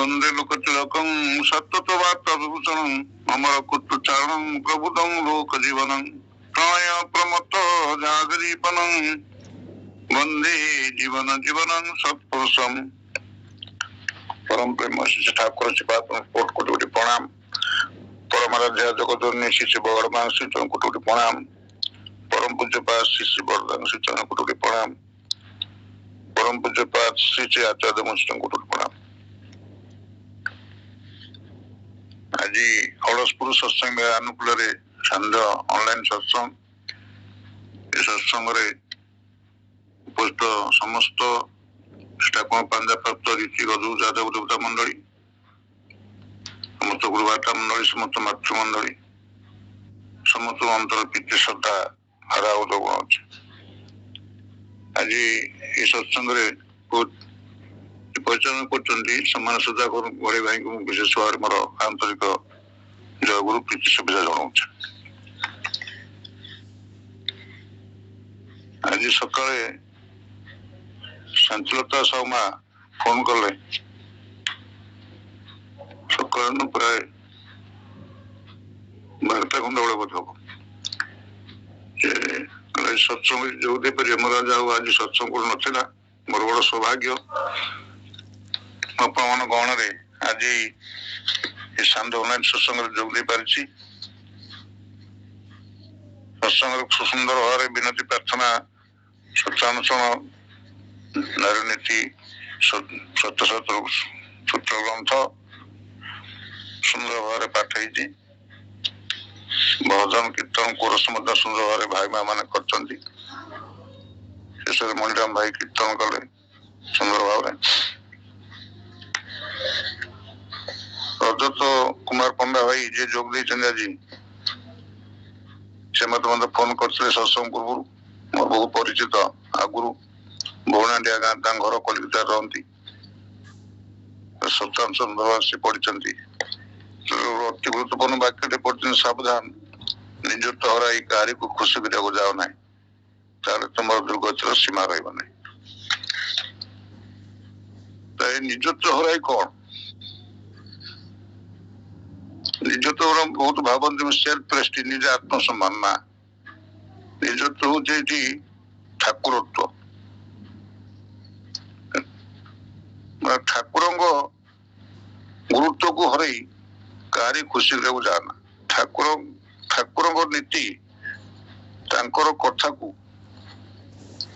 वंदे लोकतिलकं सत्तत्वात्तविभूषणं अमरकुट्टुचारणं प्रबुद्धं लोकजीवनं प्रणय प्रमत्त जागरीपनं वंदे जीवन जीवनं सत्पुरुषं। परम प्रेम श्री ठाकुर श्रीपाद कोट कोटि प्रणाम। परम आराध्य जगत श्री श्री भगवान श्री चरण कोटि प्रणाम। परम पूज्यपाद श्री श्री वरदान श्री चरण कोटि प्रणाम। परम पूज्यपाद श्री श्री आचार्य मुनि कोटि प्रणाम। आज हड़सपुर सत्संग अनुकूल सांझ ऑनलाइन सत्संग सत्संग उपस्थित समस्त ठाकुर पांजा प्राप्त ऋषि गजु जादव देवता मंडली समस्त गुरुवार्ता मंडली समस्त मातृमंडली समस्त अंतर प्रीति श्रद्धा हरा गुण अच्छे। आज ये सत्संग परिचालन कर सुधा बड़े भाई को विशेष भाव मोर आंतरिक जय गुरु प्रीति शुभेच्छा जनाऊँ। आज सकाळे शांतिलता साहू फोन कले सकाळ प्राय 12टा खंड बेले बोध हम सत्संग जो देपर मोर आज सत्संग नाला मोर बड़ सौभाग्य आपण गहन आज सांझ ऑनलाइन सत्संग जोग दे पारिछि। सत्संग सुंदर भाव विनती प्रार्थना सत्यानुसरण नारी नीति सत्य सत्य सूत्र ग्रंथ सुंदर भाव पाठ होती। भजन कीर्तन कोरस सुंदर भाव भाई माँ मैंने कर शेष मणिराम भाई कीर्तन कले सुंदर भाव। रजत कुमार पंडा भाई जे जोग देइछन आज से मत फोन करते सत्संग पूर्व मोर बहुत परिचित आगुरी भवनाडिया गाँ घर कलिकता रहती सत्तांश से पढ़ी अति गुरुत्वपूर्ण वाक्य पढ़ते सावधान निजत्व हराई कहारी को खुशी करने जाओ ना तुम दुर्गतिर सीमा रही। निजत्व हराई कौन निजत्व बहुत भावती सेल्फ प्रेस्टीज निज आत्मसम्मान ना निजत्व हूँ ठाकुरत्व ठाकुर गुरुत्व को हरई कहारी खुशी जाना ठाकुर ठाकुर नीति कथा को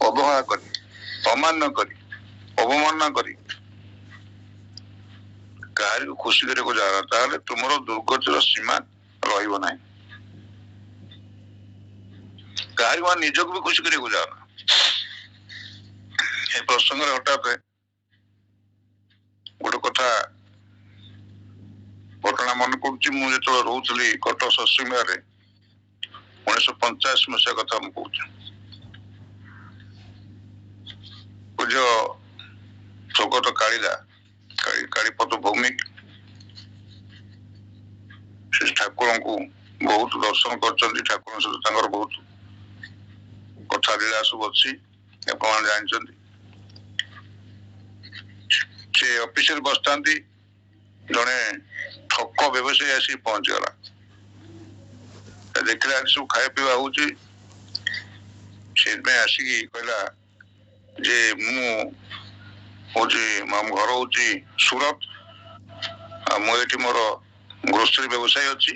अवहेला करी अमान्य करी अवमानना करी कहारी को खुशी करने को जाना ताले तुमर दुर्गतिर सीमा रहिबो नाही। कहारी मान निजक भी खुशी करने को जाना ए प्रसंग हठात गोटे कथा घटना मन पड़ुची मुझे रोली कटक सत्संग 1985 मसीहा कथा मुझे पूज्य स्वर्गत कालिदा कालीपद भौमिक से ठाकुर को बहुत दर्शन कर ठाकुर सहित बहुत कथा लीला सब अच्छी जानते से ऑफिस बसता जड़े ठक व्यवसायी आसिक पहुंचीगला देखला सब खाया पीवा हो आसिक कहला जे हूँ घर हूँ सूरत मुझे मोर ग्रोसरी व्यवसाय अच्छी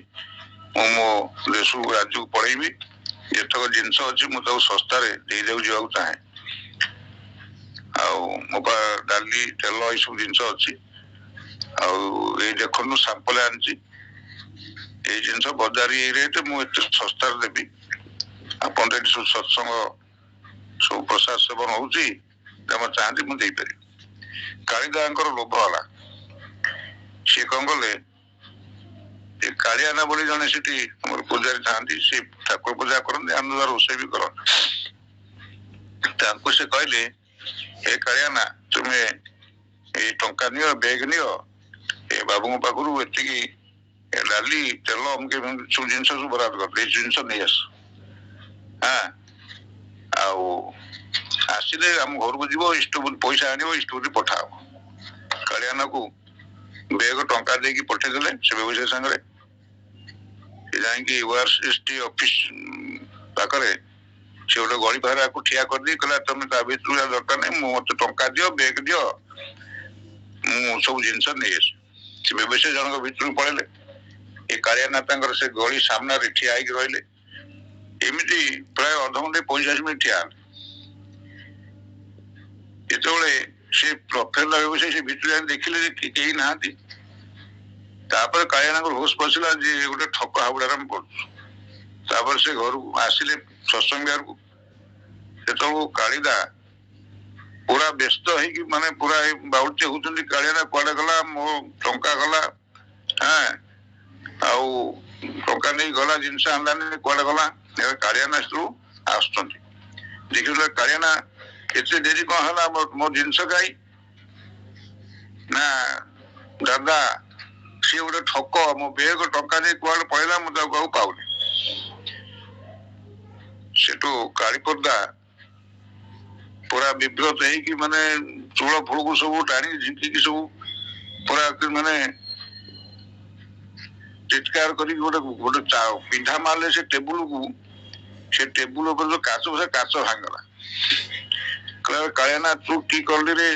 मो देश राज्य को पढ़ेबी जितक जिनस अच्छी मुझे सस्तार दे जाऊ चाहे मो डाली तेल ये सब जिन अच्छी देखु सांपल आनी ये जिन बजार ये रेट मुझे सस्तार देवी आप सत्संग सब प्रसाद सेवन हो चाहती मुझे कालिदा लोभ है सी कौन कले कालियाना बोली जड़े से पूजारी था सी ठाकुर पूजा करते आम रोषे भी कर से कहले हे कालियाना तुम्हें ये टंका नियो बैग नियो ए बाबू पाखु एति डाली तेल अमके सब जिन सब बराद कर जिन नहीं आस हाँ आसिले आम घर को जीव इष्टबुद्धि पैसा आने इष्टबुद्धि पठाओ कालियाना को ବେଗ ଟଙ୍କା ଦେଇକି ପଠେଇଦେଲେ ସେ ବ୍ୟବସାୟୀ ସାଙ୍ଗରେ। ସେ ଯାଇକି ORST ଅଫିସ ପାଖରେ ସେ ଗୋଟେ ଗଳି ପାଖରେ ଆକୁ ଠିଆ କରିଦେଇ କହିଲା ତମେ ତା ଭିତରୁ ଦରକାର ନାହିଁ, ମୁଁ ମତେ ଟଙ୍କା ଦିଅ, ବେଗ ଦିଅ, ମୁଁ ସବୁ ଜିନିଷ ନେଇ ଆସେ। ସେ ବ୍ୟବସାୟୀ ଜଣଙ୍କ ଭିତରକୁ ପଳେଇଲେ। ଏ କାଳିଆନା ତାଙ୍କର ସେ ଗଳି ସାମ୍ନାରେ ଠିଆ ହେଇକି ରହିଲେ। ଏମିତି ପ୍ରାୟ ଅଧଘଣ୍ଟେ 45 ମିନିଟ୍ ଠିଆ ହେଲେ। ଯେତେବେଳେ ସେ ପ୍ରଫେସର ବ୍ୟବସାୟୀ ସେ ଭିତରୁ ଯାଇ ଦେଖିଲେ ଯେ କେହି ନାହାନ୍ତି, ତାପରେ କାଳିଆନାଙ୍କର ହୋସ ପଶିଲା ଯେ ଗୋଟେ ଠକ ହାବୁଡାରେ ଆମେ ପଡୁଛୁ। ତାପରେ ସେ ଘରକୁ ଆସିଲେ ସତ୍ସଙ୍ଗ ବିହାରକୁ। ସେତେବେଳକୁ କାଳିଦା ପୁରା ବ୍ୟସ୍ତ ହେଇକି ମାନେ ପୁରା ବାଉଳଚେ ହଉଛନ୍ତି, କାଳିଆନା କୁଆଡେ ଗଲା, ମୋ ଟଙ୍କା ଗଲା, ଆଉ ଟଙ୍କା ନେଇ ଗଲା, ଜିନିଷ ଆଣିଲାନି, କୁଆଡେ ଗଲା। କାଳିଆନା ସେଠୁ ଆସୁଛନ୍ତି, ଦେଖିଲେ କାଳିଆନା ଏତେ ଡେରି କଣ ହେଲା, ମୋ ଜିନିଷ କାହିଁ ନା ଦାଦା ସିଏ ଗୋଟେ ଠକ, ମୋ ବେଗ ଟଙ୍କା ଦେଇ କୁଆଡେ ପଳେଇଲା, ମୁଁ ତାକୁ ଆଉ ପାଉନି। ସେଠୁ କାଳିପଦା ପୁରା ବିବ୍ରତ ହେଇକି ମାନେ ଚୂଳ ଫୁଳକୁ ସବୁ ଟାଣି ଝିଙ୍କିକି ସବୁ ପୁରା ମାନେ ଚିତ୍କାର କରିକି ଗୋଟେ ପିନ୍ଧା ମାରିଲେ ସେ ଟେବୁଲକୁ। ସେ ଟେବୁଲ ଉପରେ ଯୋଉ କାଚ ବସେ କାଚ ଭାଙ୍ଗିଗଲା। କାଳିଆନା ତୁ କି କଲି ରେ,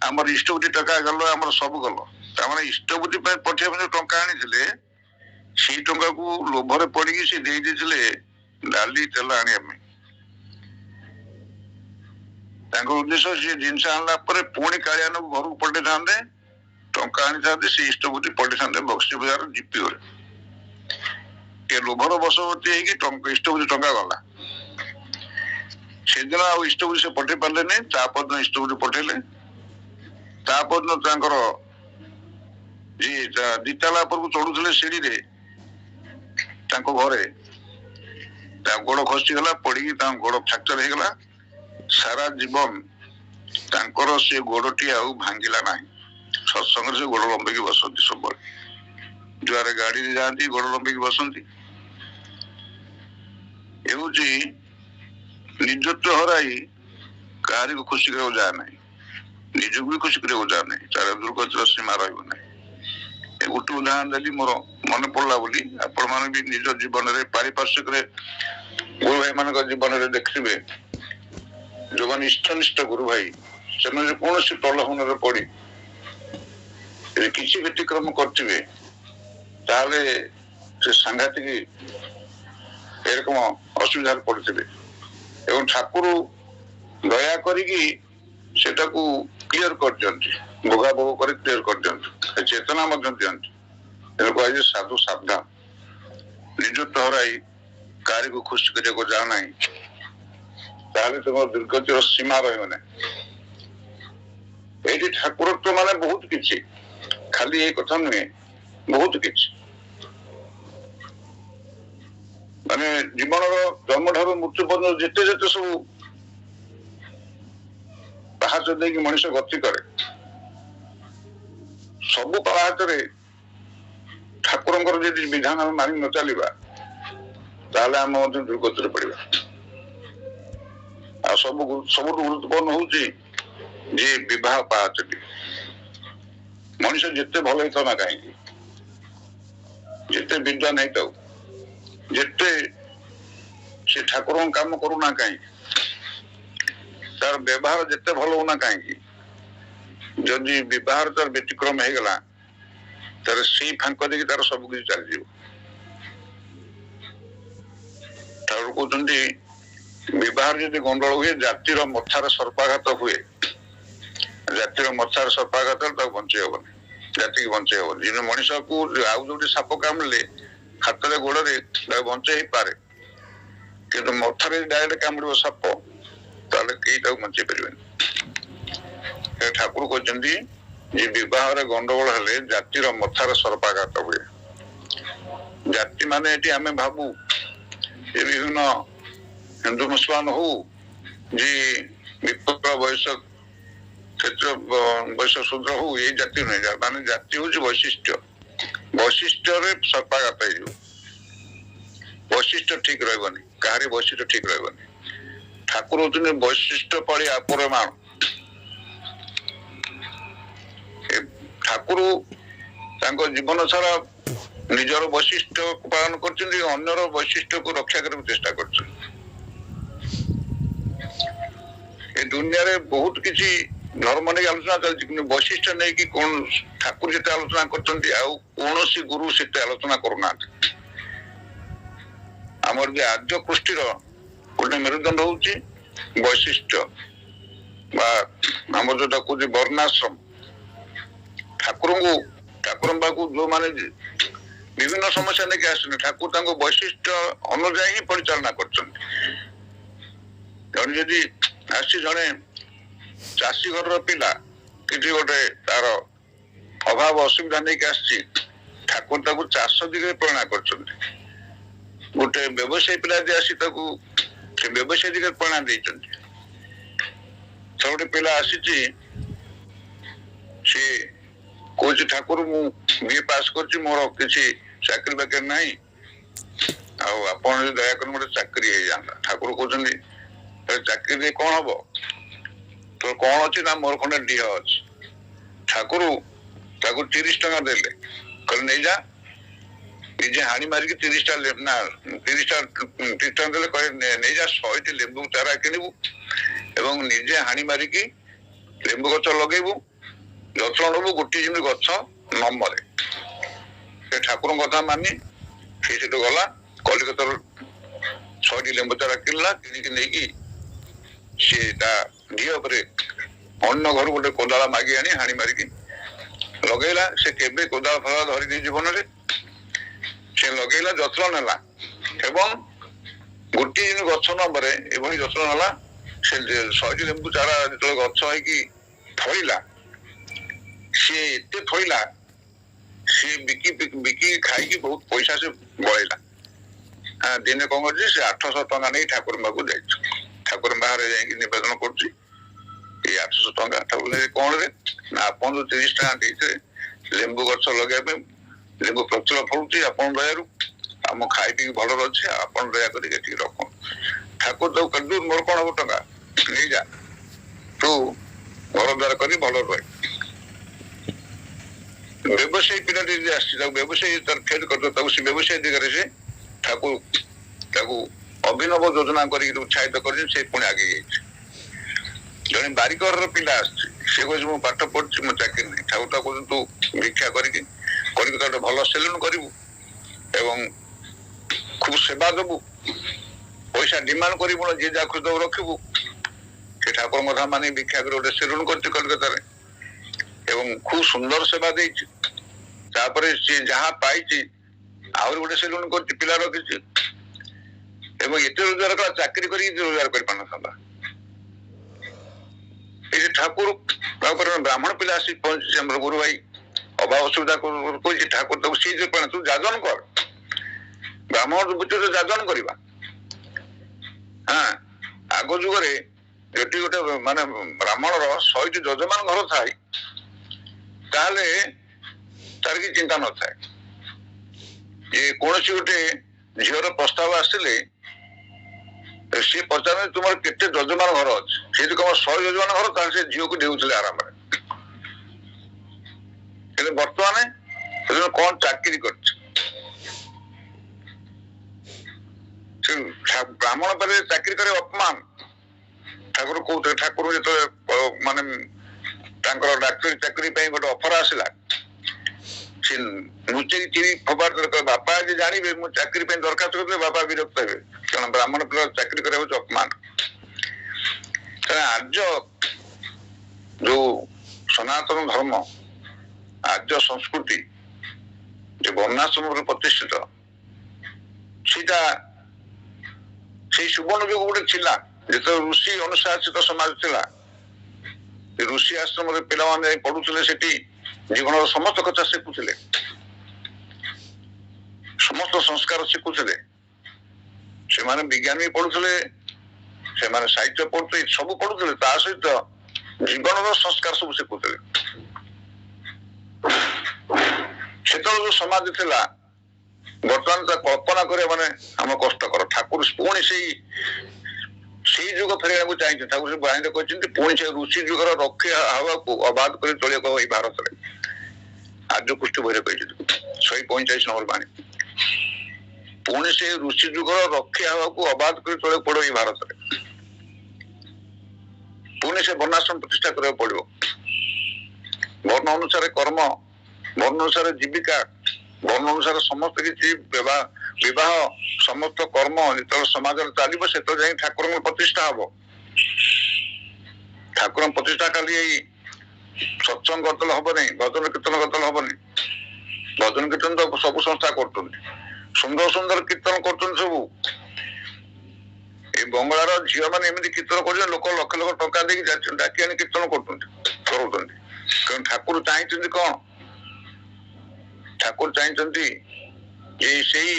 ଆମର ଇଷ୍ଟବୁଦ୍ଧି ଟଙ୍କା ଗଲ, ଆମର ସବୁ ଗଲ। ତାମାନେ ଇଷ୍ଟବୁଦ୍ଧି ପାଇଁ ପଠେଇବା ପାଇଁ ଟଙ୍କା ଆଣିଥିଲେ, ସେଇ ଟଙ୍କାକୁ ଲୋଭରେ ପଡିକି ସେ ଦେଇ ଦେଇଥିଲେ ଡାଲି ତେଲ ଆଣିବା ପାଇଁ। ତାଙ୍କ ଉଦ୍ଦେଶ୍ୟ ସେ ଜିନିଷ ଆଣିଲା ପରେ ପୁଣି କାଳିଆନାକୁ ଘରକୁ ପଠେଇଥାନ୍ତେ, ଟଙ୍କା ଆଣିଥାନ୍ତେ, ସେ ଇଷ୍ଟବୁଦ୍ଧି ପଠେଇଥାନ୍ତେ ବକ୍ସି ବଜାର ଜିପି ଘରେ। ଏ ଲୋଭର ବଶବର୍ତ୍ତୀ ହେଇକି ଇଷ୍ଟବୁଦ୍ଧି ଟଙ୍କା ଗଲା। ସେଦିନ ଆଉ ଇଷ୍ଟବୁଦ୍ଧି ସେ ପଠେଇ ପାରିଲେନି। ତାପରଦିନ ଇଷ୍ଟବୁଦ୍ଧି ପଠେଇଲେ। ତାପରଦିନ ତାଙ୍କର ଯିଏ ଦିତାଲା ଉପରକୁ ଚଢୁଥିଲେ ସିଡିରେ, ତାଙ୍କ ଘରେ ତା ଗୋଡ ଖସିଗଲା, ପଡିକି ତାଙ୍କ ଗୋଡ ଫ୍ରାକ୍ଚର ହେଇଗଲା। ସାରା ଜୀବନ ତାଙ୍କର ସେ ଗୋଡଟି ଆଉ ଭାଙ୍ଗିଲା ନାହିଁ। ସତ୍ସଙ୍ଗରେ ସେ ଗୋଡ ଲମ୍ବେଇକି ବସନ୍ତି ସବୁବେଳେ। ଯୁଆରେ ଗାଡିରେ ଯାଆନ୍ତି ଗୋଡ ଲମ୍ବେଇକି ବସନ୍ତି। ଏ ହଉଛି ନିଜତ୍ୱ ହରାଇ କାହାରିକୁ ଖୁସି କରିବାକୁ ଯାଏ ନାହିଁ, ନିଜକୁ ବି ଖୁସି କରିବାକୁ ଯାଏ ନାହିଁ, ତାର ଦୁର୍ଗତିର ସୀମା ରହିବ ନାହିଁ। ଏ ଗୋଟେ ଉଦାହରଣ ଦେଲି, ମୋର ମନେ ପଡିଲା ବୋଲି। ଆପଣ ମାନେ ବି ନିଜ ଜୀବନରେ ପାରିପାର୍ଶ୍ୱିକରେ ଗୁରୁ ଭାଇ ମାନଙ୍କ ଜୀବନରେ ଦେଖିଥିବେ, ଯୋଉମାନେ ନିଷ୍ଠ ଗୁରୁ ଭାଇ, ସେମାନେ କୌଣସି ପ୍ରଲୋଭନରେ ପଡି କିଛି ବ୍ୟତିକ୍ରମ କରିଥିବେ, ତାହେଲେ ସେ ସାଂଘାତିକ ଏରକମ ଅସୁବିଧାରେ ପଡିଥିବେ। ଏବଂ ଠାକୁର ଦୟା କରିକି ସେଟାକୁ କ୍ଲିୟର କରିଦିଅନ୍ତି, ଭୋଗାଭୋଗ କରି କ୍ଲିୟର କରିଦିଅନ୍ତି, ଚେତନା ମଧ୍ୟ ଦିଅନ୍ତି। ତେଣୁ କୁହାଯାଏ ସାଧୁ ସାବଧାନ, ନିଜତ୍ୱ ହରାଇ କାହାରିକୁ ଖୁସି କରିବାକୁ ଯାଅ ନାହିଁ, ତାହେଲେ ତୁମର ଦୁର୍ଗତିର ସୀମା ରହିବ ନାହିଁ। ଏଇଠି ଠାକୁରତ୍ୱ ମାନେ ବହୁତ କିଛି, ଖାଲି ଏଇ କଥା ନୁହେଁ, ବହୁତ କିଛି। ମାନେ ଜୀବନର ଜନ୍ମ ଠାରୁ ମୃତ୍ୟୁ ପର୍ଯ୍ୟନ୍ତ ଯେତେ ଯେତେ ସବୁ ପାହାଚ ଦେଇକି ମଣିଷ ଗତି କରେ, ସବୁ ପାହାଚରେ ଠାକୁରଙ୍କର ଯଦି ବିଧାନ ଆମେ ମାନି ନ ଚାଲିବା, ତାହେଲେ ଆମେ ମଧ୍ୟ ଦୁର୍ଗତିରେ ପଡିବା। ଆଉ ସବୁଠୁ ଗୁରୁତ୍ୱପୂର୍ଣ୍ଣ ହଉଛି ଯେ ବିବାହ ପାହାଚଟି। ମଣିଷ ଯେତେ ଭଲ ହେଇଥାଉ ନା କାହିଁକି, ଯେତେ ବିଦ୍ୱାନ ହେଇଥାଉ, ଯେତେ ସେ ଠାକୁରଙ୍କ କାମ କରୁନା କାହିଁକି, ତାର ବ୍ୟବହାର ଯେତେ ଭଲ ହଉନା କାହିଁକି, ଯଦି ବିବାହର ତାର ବ୍ୟତିକ୍ରମ ହେଇଗଲା, ତାର ସେଇ ଫାଙ୍କ ଦେଇକି ତାର ସବୁ କିଛି ଚାଲିଯିବ। ଠାକୁର କହୁଛନ୍ତି ବିବାହରେ ଯଦି ଗଣ୍ଡଗୋଳ ହୁଏ, ଜାତିର ମଥାର ସର୍ପାଘାତ ହୁଏ। ଜାତିର ମଥାର ସର୍ପାଘାତ ତାକୁ ବଞ୍ଚେଇ ହବନି, ଜାତିକି ବଞ୍ଚେଇ ହବନି। ଯେମିତି ମଣିଷକୁ ଆଉ ଯୋଉଠି ସାପ କାମୁଡ଼ିଲେ ହାତରେ ଗୋଡରେ ତାକୁ ବଞ୍ଚେଇ ହେଇପାରେ, କିନ୍ତୁ ମଥାରେ ଡାଇରେକ୍ଟ କାମୁଡିବ ସାପ, ତାହେଲେ କେହି ତାକୁ ବଞ୍ଚେଇ ପାରିବେନି। ଠାକୁର କହିଛନ୍ତି ଯେ ବିବାହରେ ଗଣ୍ଡଗୋଳ ହେଲେ ଜାତିର ମଥାର ସର୍ପାଘାତ ହୁଏ। ଜାତି ମାନେ ଏଠି ଆମେ ଭାବୁ ଏ ବିଭିନ୍ନ ହିନ୍ଦୁ ମୁସଲମାନ ହଉ, ଯେ ବିପ୍ର ବୟସ କ୍ଷେତ୍ର ବୈଶ୍ୟ ଶୂଦ୍ର ହଉ, ଏଇ ଜାତି ନୁହେଁ। ମାନେ ଜାତି ହଉଛି ବୈଶିଷ୍ଟ୍ୟ, ବୈଶିଷ୍ଟ୍ୟରେ ସର୍ପାଘାତ ହେଇଯିବ। ବୈଶିଷ୍ଟ୍ୟ ଠିକ ରହିବନି, କାହାରି ବୈଶିଷ୍ଟ୍ୟ ଠିକ ରହିବନି। ଠାକୁର ହଉଛନ୍ତି ବୈଶିଷ୍ଟ୍ୟ ପଳି ଆପରମାଣ। ଠାକୁର ତାଙ୍କ ଜୀବନ ସାରା ନିଜର ବୈଶିଷ୍ଟ୍ୟ ପାଳନ କରୁଛନ୍ତି, ଅନ୍ୟର ବୈଶିଷ୍ଟ୍ୟକୁ ରକ୍ଷା କରିବାକୁ ଚେଷ୍ଟା କରୁଛନ୍ତି। ଏ ଦୁନିଆରେ ବହୁତ କିଛି ଧର୍ମ ନେଇ ଆଲୋଚନା ଚାଲିଛି, କିନ୍ତୁ ବୈଶିଷ୍ଟ୍ୟ ନେଇକି କଣ ଠାକୁର ଯେତେ ଆଲୋଚନା କରୁଛନ୍ତି ଆଉ କୌଣସି ଗୁରୁ ସେତେ ଆଲୋଚନା କରୁନାହାନ୍ତି। ଆମର ଯେ ଆର୍ଯ୍ୟ କୃଷ୍ଟିର ଗୋଟେ ମେରୁଦଣ୍ଡ ହଉଛି ବୈଶିଷ୍ଟ୍ୟ ବା ଆମର ଯୋଉଟା କହୁଛି ବର୍ଣ୍ଣାଶ୍ରମ। ଠାକୁରଙ୍କ ପାଖକୁ ଯୋଉମାନେ ବିଭିନ୍ନ ସମସ୍ୟା ନେଇକି ଆସୁଛନ୍ତି, ଠାକୁର ତାଙ୍କ ବୈଶିଷ୍ଟ୍ୟ ଅନୁଯାୟୀ ହିଁ ପରିଚାଳନା କରୁଛନ୍ତି। ଜଣେ ଯଦି ଆସିଛି ଜଣେ ଚାଷୀ ଘରର ପିଲା କିଛି ଗୋଟେ ତାର ଅଭାବ ଅସୁବିଧା ନେଇକି ଆସିଛି, ଠାକୁର ତାକୁ ଚାଷ ଦିଗରେ ପ୍ରେରଣା କରୁଛନ୍ତି। ଗୋଟେ ବ୍ୟବସାୟୀ ପିଲା ଯଦି ଆସି ତାକୁ ସେ ବ୍ୟବସାୟୀ ଦିଗରେ ପ୍ରେରଣା ଦେଇଛନ୍ତି। ଗୋଟେ ପିଲା ଆସିଛି, ସେ କହୁଛି ଠାକୁର ମୁଁ ବିଏ ପାସ୍ କରିଛି, ମୋର କିଛି ଚାକିରି ବାକିରି ନାହିଁ, ଆଉ ଆପଣ ଯଦି ଦୟାକରି ଗୋଟେ ଚାକିରି ହେଇଯାଆନ୍ତା। ଠାକୁର କହୁଛନ୍ତି ଚାକିରି କଣ ହବ, ତୋର କଣ ଅଛି ନା ମୋର ଖଣ୍ଡେ ଡିହ ଅଛି। ଠାକୁର ତାକୁ 30 ଟଙ୍କା ଦେଲେ, କହିଲେ ନେଇଯା। ନିଜେ ହାଣି ମାରିକି 30 ଟଙ୍କା ଦେଲେ, କହିଲେ ନେଇଯା 100ଟି ଲେମ୍ବୁ ଚାରା କିଣିବୁ ଏବଂ ନିଜେ ହାଣି ମାରିକି ଲେମ୍ବୁ ଗଛ ଲଗେଇବୁ, ଯତ୍ନ ନେବୁ, ଗୋଟିଏ ଯେମିତି ଗଛ ନ ମରେ। ସେ ଠାକୁରଙ୍କ କଥା ମାନି ସେ ସେଠୁ ଗଲା, କଲିକତାର 100ଟି ଲେମ୍ବୁ ଚାରା କିଣିଲା, କିଣିକି ନେଇକି ସେ ତା ଝିଅ ଉପରେ ଅନ୍ୟ ଘରୁ ଗୋଟେ କୋଦାଳ ମାଗି ଆଣି ହାଣି ମାରିକି ଲଗେଇଲା। ସେ କେବେ କୋଦାଳ ଫଳ ଧରିନି ଜୀବନରେ, ସେ ଲଗେଇଲା, ଯତ୍ନ ନେଲା ଏବଂ ଗୋଟିଏ ଦିନ ଗଛ ନ ମରେ ଏଭଳି ଯତ୍ନ ନେଲା। ସେ 100ଟି ଲେମ୍ବୁ ଚାରା ଯେତେବେଳେ ଗଛ ହେଇକି ଫଳିଲା, ସିଏ ଏତେ ଫଳିଲା, ସିଏ ବିକି ଖାଇକି ବହୁତ ପଇସା ସେ ବଳେଇଲା। ଦିନେ କଣ କରୁଛି, ସେ 800 ଟଙ୍କା ନେଇ ଠାକୁରଙ୍କ ପାଖକୁ ଯାଇଛି। ଠାକୁର ବାହାରେ ଯାଇକି ନିବେଦନ କରୁଛି, ଏଇ 800 ଟଙ୍କା। ଠାକୁର କଣରେ ନା ଆପଣ ଯୋଉ 30 ଟଙ୍କା ଦେଇଥିଲେ ଲେମ୍ବୁ ଗଛ ଲଗେଇବା ପାଇଁ, ଲେମ୍ବୁ ପ୍ରଚୁର ଫଳୁଛି ଆପଣଙ୍କ ଦୟାରୁ, ଆଉ ମୁଁ ଖାଇ ପିଇକି ଭଲରେ ଅଛି, ଆପଣ ଦୟା କରିକି ଏଠିକି ରଖନ୍ତୁ। ଠାକୁର ତାକୁ କହିଲୁ ମୋର କଣ ହବ ଟଙ୍କା, ନେଇଯା, ତୁ ଘର ଦ୍ୱାର କରି ଭଲରେ ରହ। ବ୍ୟବସାୟୀ ପିଲାଟି ଯଦି ଆସିଛି, ତାକୁ ବ୍ୟବସାୟୀ ତାର ଫେଲ କରିଦେବ, ତାକୁ ସେ ବ୍ୟବସାୟୀ ଦିଗରେ ସେ ତାକୁ ଅଭିନବ ଯୋଜନା କରିକି ଉତ୍ସାହିତ କରିଛି, ସେ ପୁଣି ଆଗେଇ ଯାଇଛି। ଜଣେ ବାରିକରର ପିଲା ଆସିଛି, ସେ କହୁଛି ମୁଁ ପାଠ ପଢୁଛି, ମୁଁ ଚାକିରି ନାହିଁ। ଠାକୁର ତାକୁ କହୁଛନ୍ତି ତୁ ଭିକ୍ଷା କରିକି ଗୋଟେ ଭଲ ସେଲୁନ କରିବୁ ଏବଂ ଖୁବ ସେବା ଦେବୁ, ପଇସା ଡିମାଣ୍ଡ କରିବୁ, ଯିଏ ଯାହା ଖୋଜିଦବ ରଖିବୁ। ସେ ଠାକୁରଙ୍କ କଥା ମାନି ଭିକ୍ଷା କରି ଗୋଟେ ସେଲୁନ କରିଛି କଲିକତାରେ ଏବଂ ଖୁବ ସୁନ୍ଦର ସେବା ଦେଇଛି। ତାପରେ ସିଏ ଯାହା ପାଇଛି ଆହୁରି ଗୋଟେ ସେଲୁନ କରିଛି, ପିଲା ରଖିଛି ଏବଂ ଏତେ ରୋଜଗାର କଲା, ଚାକିରି କରିକି ରୋଜଗାର କରିପାରିନଥାନ୍ତା। এই ঠাকুর তারপরে ব্রাহ্মণ পিলা আসি পৌঁছেছে, আমার গুরু ভাই অভাব অসুবিধা কইছে, ঠাকুর তাকে সেই যে তু যাজন কর, ব্রাহ্মণ বুঝছো যাজন করিবা। হ্যাঁ, আগ যুগরে যদি গোটে মানে ব্রাহ্মণর 100টি যজমান ঘর থাই, তাহলে তার কি চিন্তা নথায় যে কୌଣସି ଗୋଟେ ଝିଅର ପ୍ରସ୍ତାବ ଆସିଲେ ସେ ପଚାରନ୍ତି ତୁମର କେତେ ଯଜମାନ ଘର ଅଛି, ସେଇଠି କଣ 100 ଯଜମାନ ଘର, ତାହେଲେ ସେ ଝିଅକୁ ଦେଉଥିଲେ ଆରାମରେ। ହେଲେ ବର୍ତ୍ତମାନ କଣ ଚାକିରି କରିଛି, ବ୍ରାହ୍ମଣ ପାଖରେ ଚାକିରି করে ଅପମାନ। ଠାକୁର କହୁଥିଲେ, ଠାକୁର ଯେତେବେଳେ ମାନେ ତାଙ୍କର ଡାକ୍ତରୀ ଚାକିରି ପାଇଁ ଗୋଟେ ଅଫର ଆସିଲା, ସେ ଲୁଚେଇ ଚିରି ଫୋପାଡି ଦେଲେ, ବାପା ଆଜି ଜାଣିବେ ମୁଁ ଚାକିରି ପାଇଁ ଦରଖାସ୍ତ କରିଥିଲେ ବାପା ବିରକ୍ତ ହେବେ, କାରଣ ବ୍ରାହ୍ମଣ ପିଲା ଚାକିରି କରିବା ହଉଛି ଅପମାନ। କାରଣ ଆର୍ଯ୍ୟ ଯୋଉ ସନାତନ ଧର୍ମ, ଆର୍ଯ୍ୟ ସଂସ୍କୃତି ଯେ ବର୍ଣ୍ଣାଶ୍ରମରେ ପ୍ରତିଷ୍ଠିତ, ସେଇଟା ସେଇ ସୁବର୍ଣ୍ଣ ଯୁଗ ଗୋଟେ ଥିଲା ଯେତେବେଳେ ଋଷି ଅନୁଶାସିତ ସମାଜ ଥିଲା। ଋଷି ଆଶ୍ରମରେ ପିଲାମାନେ ପଢୁଥିଲେ, ସେଠି ଜୀବନର ସମସ୍ତ କଥା ଶିଖୁଥିଲେ, ସମସ୍ତ ସଂସ୍କାର ଶିଖୁଥିଲେ। ସେମାନେ ବିଜ୍ଞାନ ବି ପଢୁଥିଲେ, ସେମାନେ ସାହିତ୍ୟ ପଢୁଥିଲେ, ସବୁ ପଢୁଥିଲେ, ତା ସହିତ ଜୀବନର ସଂସ୍କାର ସବୁ ଶିଖୁଥିଲେ। ସେତେବେଳେ ଯୋଉ ସମାଜ ଥିଲା, ବର୍ତ୍ତମାନ ତା କଳ୍ପନା କରିବା ମାନେ ଆମ କଷ୍ଟକର। ଠାକୁର ପୁଣି ସେଇ ଯୁଗ ଫେରାଇବାକୁ ଚାହିଁଛନ୍ତି। ଠାକୁର ସେ ବାଣୀରେ କହିଛନ୍ତି ପୁଣି ସେ ଋଷି ଯୁଗର ରକ୍ଷା ହାୱାକୁ ଅବାଧ କରି ତୋଳିବାକୁ ଏଇ ଭାରତରେ। ଆର୍ଯ୍ୟ କୃଷ୍ଟି ବହିରେ କହିଛନ୍ତି 145 ନମ୍ବର ବାଣୀ। ପୁଣି ସେ ଋଷି ଯୁଗର ରକ୍ଷା ହେବାକୁ ଅବାଧ କରି ଚଳିବାକୁ ପଡିବ ଏଇ ଭାରତରେ। ପୁଣି ସେ ବର୍ଣ୍ଣାଶ୍ରମ ପ୍ରତିଷ୍ଠା କରିବାକୁ ପଡିବ। ବର୍ଣ୍ଣ ଅନୁସାରେ କର୍ମ, ବର୍ଣ୍ଣ ଅନୁସାରେ ଜୀବିକା, ବର୍ଣ୍ଣ ଅନୁସାରେ ସମସ୍ତ କିଛି ବିବାହ ସମସ୍ତ କର୍ମ ଯେତେବେଳେ ସମାଜରେ ଚାଲିବ ସେତେବେଳେ ଯାଇ ଠାକୁରଙ୍କ ପ୍ରତିଷ୍ଠା ହବ। ଠାକୁରଙ୍କ ପ୍ରତିଷ୍ଠା ଖାଲି ଏଇ ସତ୍ସଙ୍ଗ କରିଦେଲେ ହବନି, ଭଜନ କୀର୍ତ୍ତନ କରିଦେଲେ ହବନି। ଭଜନ କୀର୍ତ୍ତନ ତ ସବୁ ସଂସ୍ଥା କରୁଛନ୍ତି, ସୁନ୍ଦର ସୁନ୍ଦର କୀର୍ତ୍ତନ କରୁଛନ୍ତି ସବୁ। ଏଇ ବଙ୍ଗଳାର ଝିଅ ମାନେ ଏମିତି କୀର୍ତ୍ତନ କରୁଛନ୍ତି, ଲୋକ ଲକ୍ଷ ଲକ୍ଷ ଟଙ୍କା ଦେଇକି ଡାକି ଆଣି କୀର୍ତ୍ତନ କରୁଛନ୍ତି। କାରଣ ଠାକୁର ଚାହିଁଛନ୍ତି କଣ? ଠାକୁର ଚାହିଁଛନ୍ତି ଯେ ସେଇ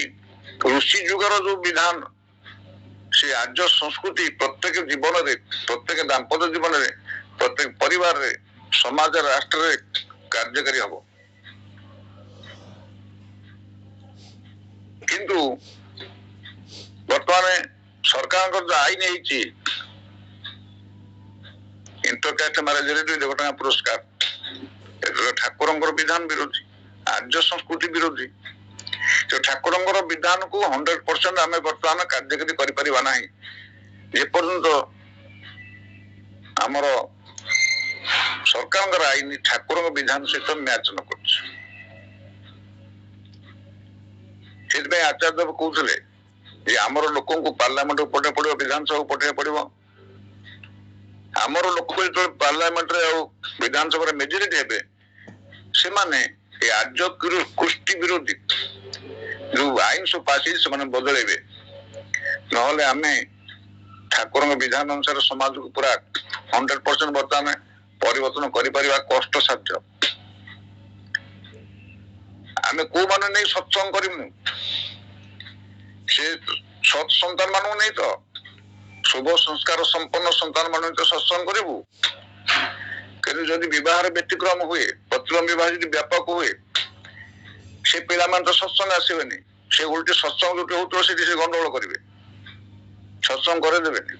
ଋଷି ଯୁଗର ଯୋଉ ବିଧାନ, ସେ ଆର୍ଯ୍ୟ ସଂସ୍କୃତି ପ୍ରତ୍ୟେକ ଜୀବନରେ, ପ୍ରତ୍ୟେକ ଦାମ୍ପତ୍ୟ ଜୀବନରେ, ପ୍ରତ୍ୟେକ ପରିବାରରେ, ସମାଜରେ, ରାଷ୍ଟ୍ରରେ କାର୍ଯ୍ୟକାରୀ ହବ। କିନ୍ତୁ ବର୍ତ୍ତମାନ ସରକାରଙ୍କର ଯୋଉ ଆଇନ ହେଇଛି ଇଣ୍ଟରକାଷ୍ଟ ମ୍ୟାରେଜରେ 2 ଟଙ୍କା ପୁରସ୍କାର, ଏଥିରେ ଠାକୁରଙ୍କର ବିଧାନ ବିରୋଧୀ, ଆର୍ଯ୍ୟ ସଂସ୍କୃତି ବିରୋଧୀ। ଠାକୁରଙ୍କର ବିଧାନକୁ 100% ଆମେ ବର୍ତ୍ତମାନ କାର୍ଯ୍ୟକାରୀ କରିପାରିବା ନାହିଁ ଯେପର୍ଯ୍ୟନ୍ତ ଆମର ସରକାରଙ୍କର ଆଇନ ଠାକୁରଙ୍କ ବିଧାନ ସହିତ ମ୍ୟାଚ ନ କରୁଛି। ସେଥିପାଇଁ ଆଚାର୍ଯ୍ୟ ଦେବ କହୁଥିଲେ ଯେ ଆମର ଲୋକଙ୍କୁ ପାର୍ଲାମେଣ୍ଟକୁ ପଠେଇବାକୁ ପଡିବ, ବିଧାନସଭାକୁ ପଠେଇବାକୁ ପଡିବ। ଆମର ଲୋକ ଯେତେବେଳେ ପାର୍ଲାମେଣ୍ଟରେ ଆଉ ବିଧାନସଭାରେ ମେଜରିଟି ହେବେ, ସେମାନେ ଏ ଆର୍ଯ୍ୟ କୃଷ୍ଟି ବିରୋଧୀ ଯୋଉ ଆଇନ ସବୁ ପାସ୍ ହେଇଛି ସେମାନେ ବଦଳେଇବେ। ନହେଲେ ଆମେ ଠାକୁରଙ୍କ ବିଧାନ ଅନୁସାରେ ସମାଜକୁ ପୁରା 100% ବର୍ତ୍ତମାନ ପରିବର୍ତ୍ତନ କରିପାରିବା କଷ୍ଟସାଧ୍ୟ। ଆମେ କୋଉମାନେ ନେଇ ସତ୍ସଙ୍ଗ କରିବୁ? ସେ ସତ୍ ସନ୍ତାନ ମାନଙ୍କୁ ନେଇ ତ, ଶୁଭ ସଂସ୍କାର ସମ୍ପନ୍ନ ସନ୍ତାନ ମାନଙ୍କୁ ତ ସତ୍ସଙ୍ଗ କରିବୁ। କିନ୍ତୁ ଯଦି ବିବାହରେ ବ୍ୟତିକ୍ରମ ହୁଏ, ପ୍ରତିକ୍ରମ ବିବାହ ଯଦି ବ୍ୟାପକ ହୁଏ, ସେ ପିଲାମାନେ ତ ସତ୍ସଙ୍ଗ ଆସିବେନି। ସେ ଉଲ୍ଟି ସତ୍ସଙ୍ଗ ଯୋଉଠି ହଉଥିବ ସେଠି ସେ ଗଣ୍ଡଗୋଳ କରିବେ, ସତ୍ସଙ୍ଗ କରେଇଦେବେନି,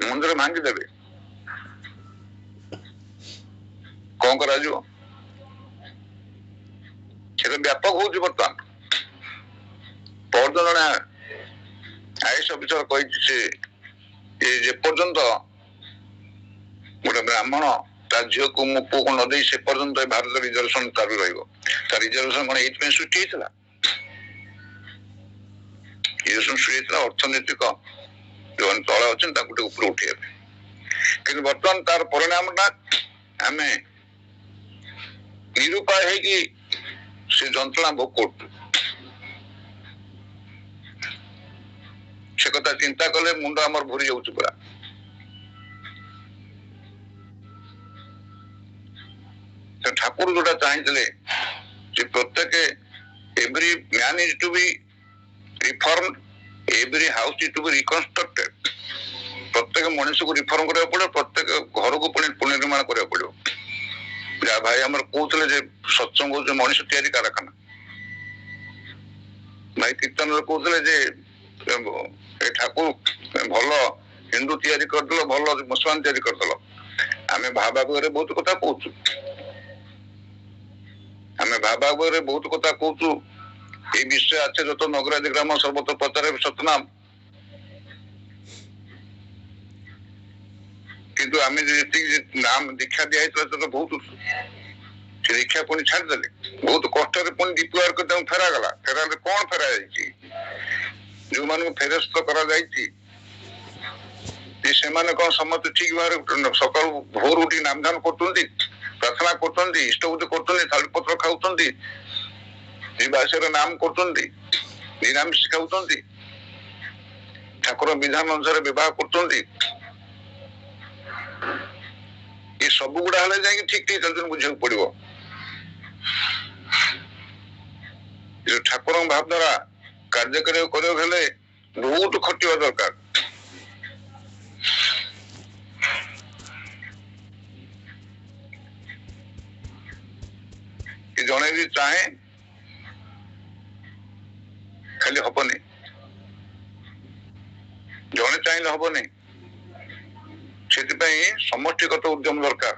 ମନ୍ଦିର ଭାଙ୍ଗିଦେବେ। କଣ କରାଯିବ? ସେଟା ବ୍ୟାପକ ହଉଛି ବର୍ତ୍ତମାନ। ପରଦିନ ଜଣେ ଆଇଏଏସ୍ ଅଫିସର କହିଛି ଯେ ପର୍ଯ୍ୟନ୍ତ ଗୋଟେ ବ୍ରାହ୍ମଣ ତା ଝିଅକୁ ମୋ ପୁଅକୁ ନ ଦେଇ ସେ ପର୍ଯ୍ୟନ୍ତ ଭାରତ ରିଜର୍ଭେସନ ଚାଲୁ ରହିବ। ତା ରିଜର୍ଭେସନ କଣ ଏଇଥିପାଇଁ ସୃଷ୍ଟି ହେଇଥିଲା? ରିଜର୍ଭେସନ ସୃଷ୍ଟି ହେଇଥିଲା ଅର୍ଥନୈତିକ ଯୋଉମାନେ ତଳେ ଅଛନ୍ତି ତାଙ୍କୁ ଟିକେ ଉପରୁ ଉଠେଇବା ପାଇଁ। କିନ୍ତୁ ବର୍ତ୍ତମାନ ତାର ପରିଣାମଟା ଆମେ ନିରୁପାୟ ହେଇକି ସେ ଯନ୍ତ୍ରଣା ଭୋଗ କରୁଛୁ। ସେ କଥା ଚିନ୍ତା କଲେ ମୁଣ୍ଡ ଆମର ଭରି ଯାଉଛି ପୁରା। ଠାକୁର ଯୋଉଟା ଚାହିଁଥିଲେ ଯେ ପ୍ରତ୍ୟେକ every man is to be reform, every house is to be reconstructed. ପ୍ରତ୍ୟେକ ମଣିଷକୁ ରିଫର୍ମ କରିବାକୁ ପଡିବ, ପ୍ରତ୍ୟେକ ଘରକୁ ପୁଣି ପୁନର୍ନିର୍ମାଣ କରିବାକୁ ପଡିବ। ଯାହା ଭାଇ ଆମର କହୁଥିଲେ ଯେ ସତ୍ସଙ୍ଗ ହଉଛି ମଣିଷ ତିଆରି କାରଖାନା। ଭାଇ କୀର୍ତ୍ତନରେ କହୁଥିଲେ ଯେ ଏ ଠାକୁର ଭଲ ହିନ୍ଦୁ ତିଆରି କରିଦେଲ, ଭଲ ମୁସଲମାନ ତିଆରି କରିଦେଲ। ଆମେ ଭାବାବରେ ବହୁତ କଥା କହୁଛୁ, ଆମେ ଭାବାବରେ ବହୁତ କଥା କହୁଛୁ। এই বিশ্বে আছে যত নগরাদি গ্রাম সর্বত্র প্রচারে সতনাম। কিন্তু আমি যেତିକି নাম ଦୀକ୍ଷା ଦିଆହେଇଥିଲା ସେଟା ବହୁତ ସେ ଦୀକ୍ଷା ପୁଣି ଛାଡ଼ିଦେଲେ। ବହୁତ କଷ୍ଟରେ ପୁଣି ଡିପ୍ଲୋୟାର କରି ତାଙ୍କୁ ଫେରାଗଲା। ଫେରାଗଲେ କଣ ଫେରାଯାଇଛି? ଯୋଉମାନଙ୍କୁ ଫେରସ୍ତ କରାଯାଇଛି ସେମାନେ କଣ ସମସ୍ତେ ଠିକ ଭାବରେ ସକାଳୁ ଭୋର ଉଠିକି ନାମଧାନ କରୁଛନ୍ତି, ପ୍ରାର୍ଥନା କରୁଛନ୍ତି, ଇଷ୍ଟବୁଦ୍ଧି କରୁଛନ୍ତି, ଥାଳିପତ୍ର ଖାଉଛନ୍ତି, ଯିବାସିଆରେ ନାମ କରୁଛନ୍ତି, ନିରାମିଷ ଖାଉଛନ୍ତି, ଠାକୁର ବିଧାନ ଅନୁସାରେ ବିବାହ କରୁଛନ୍ତି। ଏ ସବୁ ଗୁଡା ହେଲେ ଯାଇକି ଠିକ ଠିକ ଚାଲିଛନ୍ତି ବୁଝିବାକୁ ପଡିବ। ଠାକୁରଙ୍କ ଭାବଧାରା କାର୍ଯ୍ୟକାରୀ କରିବାକୁ ହେଲେ ବହୁତ ଖଟିବା ଦରକାର। ଜଣେ ବି ଚାହେଁ ଖାଲି ହବନି, ଜଣେ ଚାହିଁଲେ ହବନି। ସେଥିପାଇଁ ସମଷ୍ଟିଗତ ଉଦ୍ୟମ ଦରକାର।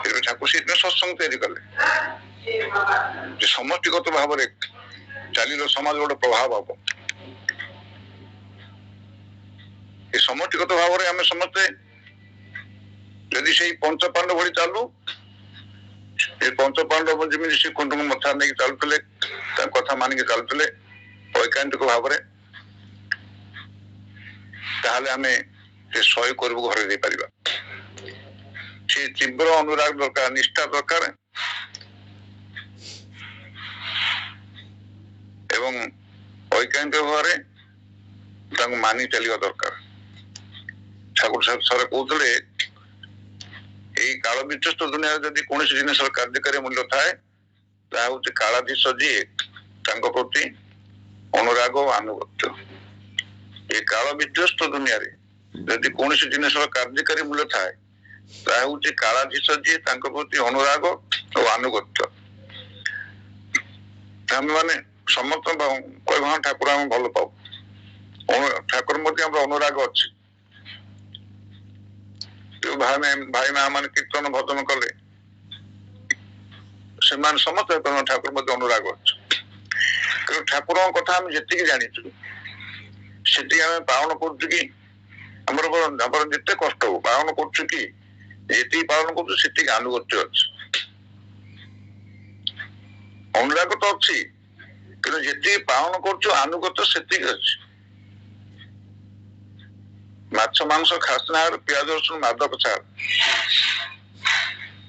ଠାକୁର ସେଇଥିପାଇଁ ସତ୍ସଙ୍ଗ ତିଆରି କଲେ ଯେ ସମଷ୍ଟିଗତ ଭାବରେ ଚାଲିଲେ ସମାଜ ଗୋଟେ ପ୍ରଭାବ ହବ। ଏ ସମଷ୍ଟିଗତ ଭାବରେ ଆମେ ସମସ୍ତେ ଯଦି ସେଇ ପଞ୍ଚପାଣ୍ଡବ ଭଳି ଚାଲୁ, ଏ ପଞ୍ଚପାଣ୍ଡବ ଯେମିତି ସେ କୁଣ୍ଡୁଙ୍କୁ ମଥା ନେଇକି ଚାଲୁଥିଲେ, ତାଙ୍କ କଥା ମାନିକି ଚାଲୁଥିଲେ ଐକାନ୍ତିକ ଭାବରେ, ତାହେଲେ ଆମେ ସେ 100 କରିବୁ ଘରେ ଦେଇପାରିବା। ସେ ତୀବ୍ର ଅନୁରାଗ ଦରକାର, ନିଷ୍ଠା ଦରକାର ଏବଂ ଐକାନ୍ତିକ ଭାବରେ ତାଙ୍କୁ ମାନି ଚାଲିବା ଦରକାର। ଠାକୁର ସାର୍ କହୁଥିଲେ ଏଇ କାଳ ବିଚସ୍ତ ଦୁନିଆରେ ଯଦି କୌଣସି ଜିନିଷର କାର୍ଯ୍ୟକାରୀ ମୂଲ୍ୟ ଥାଏ ତାହା ହଉଛି କାଳାଧୀଶ ଯିଏ ତାଙ୍କ ପ୍ରତି ଅନୁରାଗ ଓ ଆନୁଗତ୍ୟ। ଏ କାଳ ବିଧ୍ୱସ୍ତ ଦୁନିଆରେ ଯଦି କୌଣସି ଜିନିଷର କାର୍ଯ୍ୟକାରୀ ମୂଲ୍ୟ ଥାଏ ତାହା ହଉଛି କାଳାଧୀଶ ଯିଏ ତାଙ୍କ ପ୍ରତି ଅନୁରାଗ ଓ ଆନୁଗତ୍ୟ। ଆମେ ମାନେ ସମସ୍ତ କହିବା ଠାକୁର ଆମେ ଭଲ ପାଉ, ଠାକୁର ମଧ୍ୟ ଆମର ଅନୁରାଗ ଅଛି। ଯୋଉ ଭାଇ ମା ମାନେ କୀର୍ତ୍ତନ ଭଜନ କଲେ ସେମାନେ ସମସ୍ତେ ଠାକୁର ମଧ୍ୟ ଅନୁରାଗ ଅଛି। କିନ୍ତୁ ଠାକୁରଙ୍କ କଥା ଆମେ ଯେତିକି ଜାଣିଛୁ ସେତିକି ଆମେ ପାଳନ କରୁଛୁ କି? ଆମର ଯେତେ କଷ୍ଟ ହଉ ପାଳନ କରୁଛୁ କି? ଯେତିକି ପାଳନ କରୁଛୁ ସେତିକି ଆନୁଗତ୍ୟ ଅଛି। ଅନୁରାଗ ତ ଅଛି କିନ୍ତୁ ଯେତିକି ପାଳନ କରୁଛୁ ଆନୁଗତ୍ୟ ସେତିକି ଅଛି। ମାଛ ମାଂସ ଖାସ ନା, ପିଆଜ ରସୁଣ ମାଦକ ଛାଡ,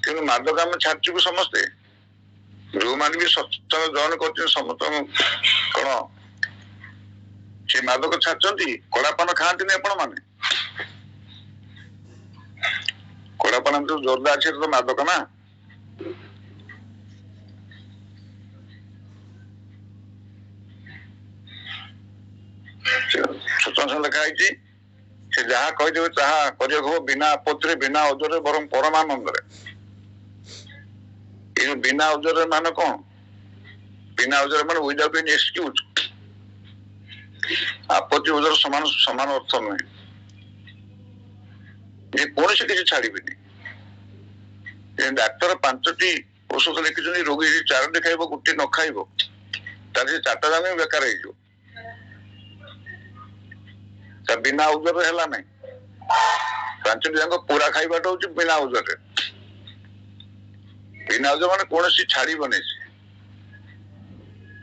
କିନ୍ତୁ ମାଦକ ଆମେ ଛାଡିଛୁ କି ସମସ୍ତେ? ଯୋଉମାନେ ବି ସତ୍ସଙ୍ଗ ଜଏନ କରୁଛନ୍ତି ସମସ୍ତଙ୍କୁ କଣ ସେ ମାଦକ ଛାଡିଛନ୍ତି? କଳାପାନ ଖାଆନ୍ତିନି ଆପଣ ମାନେ? କଳାପାନ ଯୋଉ ଜୋରଦାର ଅଛି ତ ମାଦକ ନା। ସତ୍ସଙ୍ଗ ଲେଖା ହେଇଛି ସେ ଯାହା କହିଦେବେ ତାହା କରିବାକୁ ହବ ବିନା ଆପତ୍ତିରେ, ବିନା ଓଜରରେ, ବରଂ ପରମାନନ୍ଦରେ। ଏଇ ଯୋଉ ବିନା ଓଜରରେ ମାନେ କଣ? ବିନା ଓଜରରେ ମାନେ ୱିଦାଉଟ୍ ଏନି ଏକ୍ସକ୍ୟୁଜ। ଆପତ୍ତି ଓଜର ସମାନ ଅର୍ଥ ନୁହେଁ। ଯେ କୌଣସି କିଛି ଛାଡିବେନି। ଡାକ୍ତର 5ଟି ଔଷଧ ଲେଖିଛନ୍ତି, ରୋଗୀ 4ଟି ଖାଇବ, 1ଟି ନ ଖାଇବ ତାହେଲେ ସେ 4ଟା ଯାକ ବେକାର ହେଇଯିବ। ତା ବିନା ଓଜରରେ ହେଲା ନାହିଁ। 5ଟି ଯାକ ପୁରା ଖାଇବାଟା ହଉଛି ବିନା ଓଜରରେ। ବିନା ଓଜର ମାନେ କୌଣସି ଛାଡିବନି।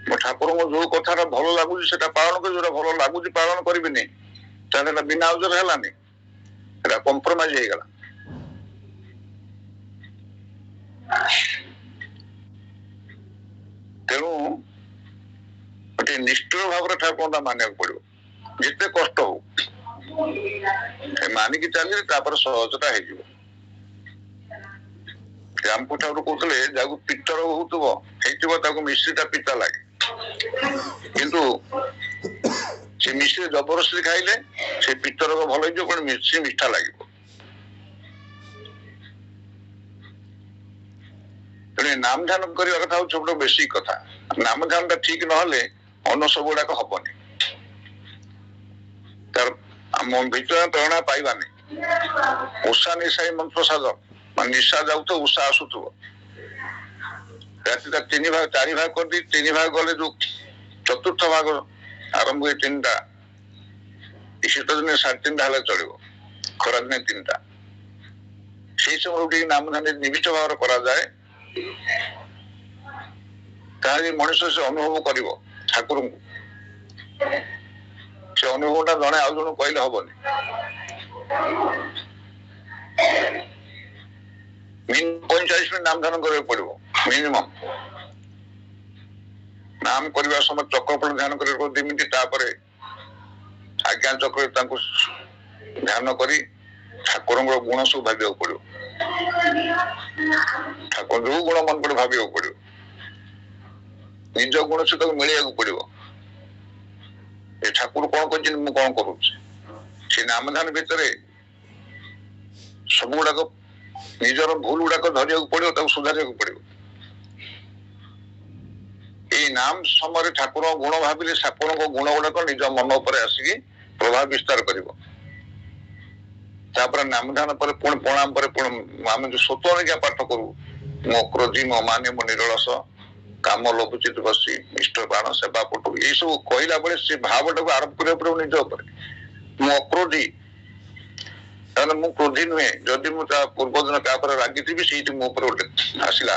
ମୋ ଠାକୁରଙ୍କୁ ଯୋଉ କଥାଟା ଭଲ ଲାଗୁଛି ସେଟା ପାଳନ କରି, ଯୋଉଟା ଭଲ ଲାଗୁଛି ପାଳନ କରିବିନି ତାହେଲେ ଏଟା ବିନା ଓଜର ହେଲାନି, ଏଟା କମ୍ପ୍ରମାଇଜ ହେଇଗଲା। ତେଣୁ ଗୋଟେ ନିଷ୍ଠୁର ଭାବରେ ଠାକୁରଟା ମାନିବାକୁ ପଡିବ, ଯେତେ କଷ୍ଟ ହଉ ମାନିକି ଚାଲିଲେ ତାପରେ ସହଜଟା ହେଇଯିବ। ରାମପୁର ଠାକୁର କହୁଥିଲେ ଯାହାକୁ ପିତ୍ତ ରୋଗ ହେଇଥିବ ତାକୁ ମିଶ୍ରିଟା ପିତା ଲାଗେ, କିନ୍ତୁ ସେ ମିଶ୍ରି ଜବରଦସ୍ତି ଖାଇଲେ ସେ ପିତ୍ତ ରୋଗ ଭଲ ହେଇଯିବ, ପୁଣି ମିଶ୍ରି ମିଠା ଲାଗିବ। ତେଣୁ ନାମ ଧ୍ୟାନ କରିବା କଥା ହଉଛି ସବୁଠୁ ବେଶୀ କଥା। ନାମ ଧ୍ୟାନ ଟା ଠିକ ନହେଲେ ଅନ୍ୟ ସବୁ ଗୁଡାକ ହବନି। ତାର ଆମ ଭିତରେ ପ୍ରେରଣା ପାଇବାନି। ଉଷା ନିଶା ମନ୍ତ୍ର ସାଧ, ନିଶା ଯାଉଥିବ ଉଷା ଆସୁଥିବ। ରାତିଟା 3 ଭାଗ 4 ଭାଗ କରିଦେଇ 3 ଭାଗ ଗଲେ ଯୋଉ 4ର୍ଥ ଭାଗ ଆରମ୍ଭ ହୁଏ 3ଟା, ଶୀତ ଦିନେ 3.5ଟା ହେଲେ ଚଳିବ, ଖରାଦିନେ 3ଟା। ସେଇ ସମୟରେ ଟିକେ ନାମ ଧ୍ୟାନ ନିବିଷ୍ଟ ଭାବରେ କରାଯାଏ ତାହେଲେ ମଣିଷ ସେ ଅନୁଭବ କରିବ ଠାକୁରଙ୍କୁ। ସେ ଅନୁଭବ ଟା ଜଣେ ଆଉ ଜଣକୁ କହିଲେ ହବନି। 45 ମିନିଟ୍ ନାମ ଧ୍ୟାନ କରିବାକୁ ପଡିବ ମିନିମମ୍। ନାମ କରିବା ସମୟ ଚକ୍ରଫଳ ଧ୍ୟାନ କରିବାକୁ 2 ମିନିଟ୍, ତାପରେ ଆଜ୍ଞା ଚକ୍ରରେ ତାଙ୍କୁ ଧ୍ୟାନ କରି ଠାକୁରଙ୍କର ଗୁଣ ସବୁ ଭାବିବାକୁ ପଡିବ। ଠାକୁର ଯୋଉ ଗୁଣ ମନ ପଡେ ଭାବିବାକୁ ପଡିବ। ନିଜ ଗୁଣ ସହିତ ମିଳିବାକୁ ପଡିବ। ଏ ଠାକୁର କଣ କହିଛନ୍ତି, ମୁଁ କଣ କରୁଛି? ସେ ନାମ ଧ୍ୟାନ ଭିତରେ ସବୁ ଗୁଡାକ ନିଜର ଭୁଲ ଗୁଡାକ ଧରିବାକୁ ପଡିବ, ତାକୁ ସୁଧାରିବାକୁ ପଡିବ। ଏଇ ନାମ ସମୟରେ ଠାକୁରଙ୍କ ଗୁଣ ଭାବିଲେ ଠାକୁରଙ୍କ ଗୁଣ ଗୁଡାକ ନିଜ ମନ ଉପରେ ଆସିକି ପ୍ରଭାବ ବିସ୍ତାର କରିବ। ତାପରେ ନାମଧାନ ପରେ ପୁଣି ପ୍ରଣାମ ପରେ ପୁଣି ଆମେ ଯୋଉ ସ୍ୱତଃ ପାଠ କରୁ, ମୋ କ୍ରୋଧି ମୋ ମାନେ ମୋ ନିରଳସ କାମ ଲୋଭୁଚିତ ବସି ଇଷ୍ଟ ପ୍ରାଣ ସେବା ପଟୁ, ଏଇ ସବୁ କହିଲା ବେଳେ ସେ ଭାବଟାକୁ ଆରୋପ କରିବାକୁ ପଡିବ ନିଜ ଉପରେ। ମୁଁ ଅକ୍ରୋଧୀ, ତାହେଲେ ମୁଁ କ୍ରୋଧୀ ନୁହେଁ। ଯଦି ମୁଁ ତା ପୂର୍ବ ଦିନ ତାପରେ ରାଗିଥିବି, ସେଇଠି ମୋ ଉପରେ ଗୋଟେ ଆସିଲା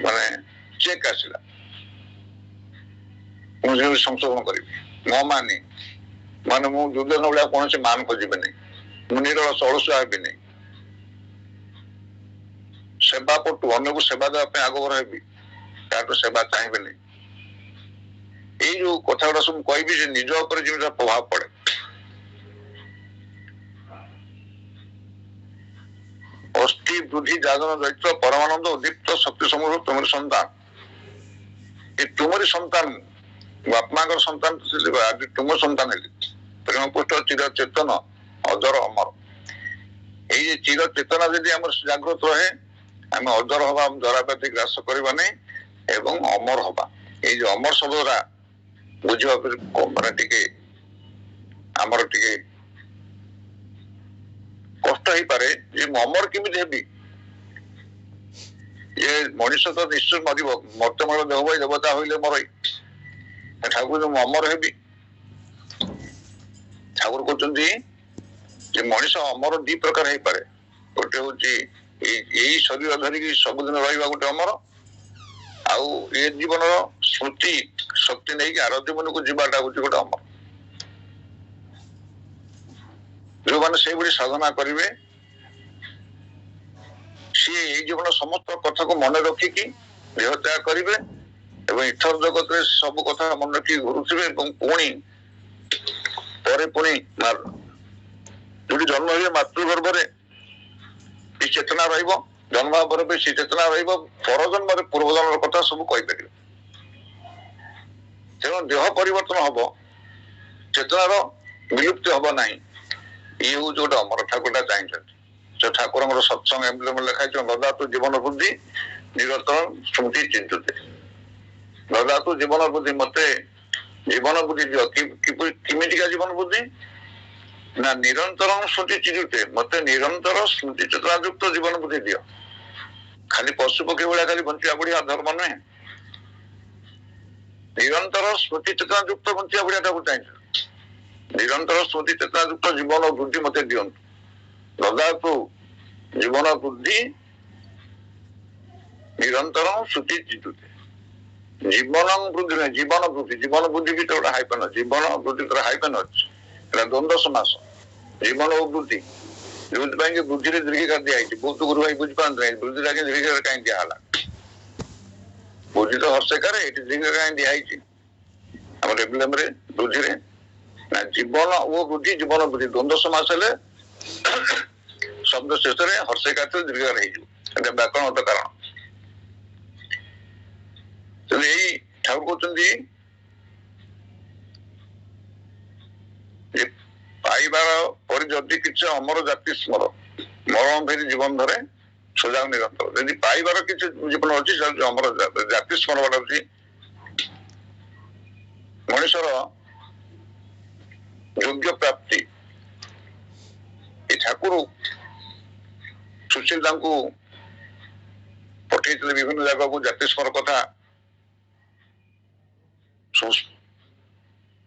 ମାନେ ଚେକ୍ ଆସିଲା, ମୁଁ ଯେମିତି ସଂଶୋଧନ କରିବି। ମୋ ମାନେ ମୁଁ ଦୁର୍ଦ୍ଦନ ଭଳିଆ କୌଣସି ମାନ ଖୋଜିବି ନାହିଁ, ମୁଁ ନିରଳସ ଅଳସୁଆ ହେବି ନାହିଁ, ସେବା ପଟୁ ଅନ୍ୟକୁ ସେବା ଦେବା ପାଇଁ ଆଗଭର ହେବି, ତାଠୁ ସେବା ଚାହିଁବେନି। ଏଇ ଯୋଉ କଥା ଗୁଡା ସବୁ କହିବି, ଯେ ନିଜ ଉପରେ ଯେମିତି ପ୍ରଭାବ ପଡେ। ଅସ୍ଥି ବୃଦ୍ଧି ଜାଗରଣ ଦୈତ୍ୟ ପରମାନନ୍ଦ ଉଦ୍ଦୀପ୍ତ ଶକ୍ତି ସମୂହ ତୁମରି ସନ୍ତାନ। ଏ ତୁମରି ସନ୍ତାନ, ବାପା ମାଙ୍କର ସନ୍ତାନ ଆଜି ତୁମ ସନ୍ତାନ ହେଲି। ପ୍ରେମ ପୁଷ୍ଟ ଚିର ଚେତନ ଅଜର ଅମର। ଏଇ ଯେ ଚିର ଚେତନା ଯଦି ଆମର ଜାଗ୍ରତ ରହେ, ଆମେ ଅଜର ହବା, ଜରାବ୍ୟାଧି ଗ୍ରାସ କରିବା ନାହିଁ ଏବଂ ଅମର ହବା। ଏଇ ଯୋଉ ଅମର ଶବ୍ଦଟା ବୁଝିବା ମାନେ ଟିକେ ଆମର ଟିକେ କଷ୍ଟ ହେଇପାରେ, ଯେ ମୁଁ ଅମର କେମିତି ହେବି? ଏ ମଣିଷ ତ ନିଶ୍ଚୟ ମରିବ, ମର୍ତ୍ତେ ମର ଦେହ ଭାଇ ଦେବତା ହଇଲେ ମରଇ। ଠାକୁର ମୁଁ ଅମର ହେବି, ଠାକୁର କହୁଛନ୍ତି ଯେ ମଣିଷ ଅମର ଦି ପ୍ରକାର ହେଇପାରେ। ଗୋଟେ ହଉଛି ଏଇ ଶରୀର ଧରିକି ସବୁଦିନ ରହିବା ଗୋଟେ ଅମର, ଆଉ ଏ ଜୀବନର ସ୍ମୃତି ଶକ୍ତି ନେଇକି ଆର ଜୀବନକୁ ଯିବାଟା ହଉଛି ଗୋଟେ ଅମର। ଯୋଉମାନେ ସେଇଭଳି ସାଧନା କରିବେ, ସିଏ ଏଇ ଜୀବନ ସମସ୍ତ କଥାକୁ ମନେ ରଖିକି ଦେହ ତ୍ୟାଗ କରିବେ ଏବଂ ଇଥର ଜଗତରେ ସବୁ କଥା ମନେ ରଖିକି ଘୁରୁଥିବେ ଏବଂ ପୁଣି ଯୋଉଠି ଜନ୍ମ ହୁଏ ମାତୃ ଗର୍ଭରେ ଏ ଚେତନା ରହିବ, ଜନ୍ମ ହେବା ପରେ ବି ସେ ଚେତନା ରହିବ, ପରଜନ୍ମରେ ପୂର୍ବଜନ୍ମର କଥା ସବୁ କହିପାରିବେ। ତେଣୁ ଦେହ ପରିବର୍ତ୍ତନ ହବ, ଚେତନାର ବିଲୁପ୍ତି ହବ ନାହିଁ। ଇଏ ହଉଛି ଗୋଟେ ଅମର, ଠାକୁରଟା ଚାହିଁଛନ୍ତି। ସେ ଠାକୁରଙ୍କର ସତ୍ସଙ୍ଗ ଏମ୍ବ୍ଲେମ ଲେଖା ହେଇଛି, ଦଦାତୁ ଜୀବନ ବୁଦ୍ଧି ନିରନ୍ତର ସ୍ମୃତି ଚିନ୍ତୁତେ। ଦଦାତୁ ଜୀବନ ବୁଦ୍ଧି, ମତେ ଜୀବନ ବୁଦ୍ଧି ଦିଅ। କେମିତିକା ଜୀବନ ବୁଦ୍ଧି? ନା ନିରନ୍ତର ସ୍ମୃତି ଚିନ୍ତୁତେ, ମତେ ନିରନ୍ତର ସ୍ମୃତି ଚେତନା ଯୁକ୍ତ ଜୀବନ ବୁଦ୍ଧି ଦିଅ। ଖାଲି ପଶୁ ପକ୍ଷୀ ଭଳିଆ ଖାଲି ବଞ୍ଚିବା ବଢିଆ ଧର୍ମ ନୁହେଁ, ନିରନ୍ତର ସ୍ମୃତି ଚେତନା ଯୁକ୍ତ ବଞ୍ଚିବା ବଢିଆ ଠାକୁର ଚାହିଁଛନ୍ତି। ନିରନ୍ତର ସ୍ମୃତି ଚେତନା ଯୁକ୍ତ ଜୀବନ ବୃଦ୍ଧି ମତେ ଦିଅନ୍ତୁ। ଦଦାତୁ ଜୀବନ ବୃଦ୍ଧି ନିରନ୍ତର ସ୍ମୃତି ଚିନ୍ତୁତେ। ଜୀବନ ବୃଦ୍ଧି ନାହିଁ, ଜୀବନ ବୃଦ୍ଧି। ଜୀବନ ବୃଦ୍ଧି ବି ତ ଗୋଟେ ହାଇପେନ ଅଛି, ଜୀବନ ବୃଦ୍ଧି ତାର ହାଇପେନ ଅଛି, ଏଟା ଦ୍ୱନ୍ଦ୍ୱ ସମାସ। ଜୀବନ ଓ ବୃଦ୍ଧି, ଯୋଉଥିପାଇଁ କି ବୃଦ୍ଧିରେ ଦୀର୍ଘିକାର ଦିଆହେଇଛି। ବହୁତ ଗୁରୁ ଭାଇ ବୁଝିପାରନ୍ତି ନାହିଁ, ବୃଦ୍ଧିରେ ଆଗେ ଦୀର୍ଘିକାର କାହିଁ ଦିଆହେଲା? ବୃଦ୍ଧି ତ ହର୍ଷେକାରେ, ଏଠି ଦୀର୍ଘିକାର କାହିଁ ଦିଆହେଇଛି ଆମର ଏମ୍ବ୍ଲେମରେ ବୃଦ୍ଧିରେ? ନା ଜୀବନ ଓ ବୃଦ୍ଧି, ଜୀବନ ବୃଦ୍ଧି ଦ୍ୱନ୍ଦ୍ୱ ସମାସ ହେଲେ ଶବ୍ଦ ଶେଷରେ ହର୍ଷେକାର ଦୀର୍ଘିକାର ହେଇଯିବ। ଏଟା ବ୍ୟାକରଣଗତ କାରଣ। ତେଣୁ ଏଇ ଠାକୁର କହୁଛନ୍ତି ଯେ ପାଇବାର ପରି ଯଦି କିଛି ଅମର ଜାତି ସ୍ମର, ମରଣ ଫେରି ଜୀବନ ଧରେ ସଜାଗ ନିରନ୍ତର। ଯଦି ପାଇବାର କିଛି ଜୀବନ ଅଛି, ଅମର ଜାତି ସ୍ମରଣଟା ହଉଛି ମଣିଷର ଯୋଗ୍ୟ ପ୍ରାପ୍ତି। ଏ ଠାକୁର ସୁଶୀଲ ପଠେଇଥିଲେ ବିଭିନ୍ନ ଜାଗାକୁ ଜାତି ସ୍ମର କଥା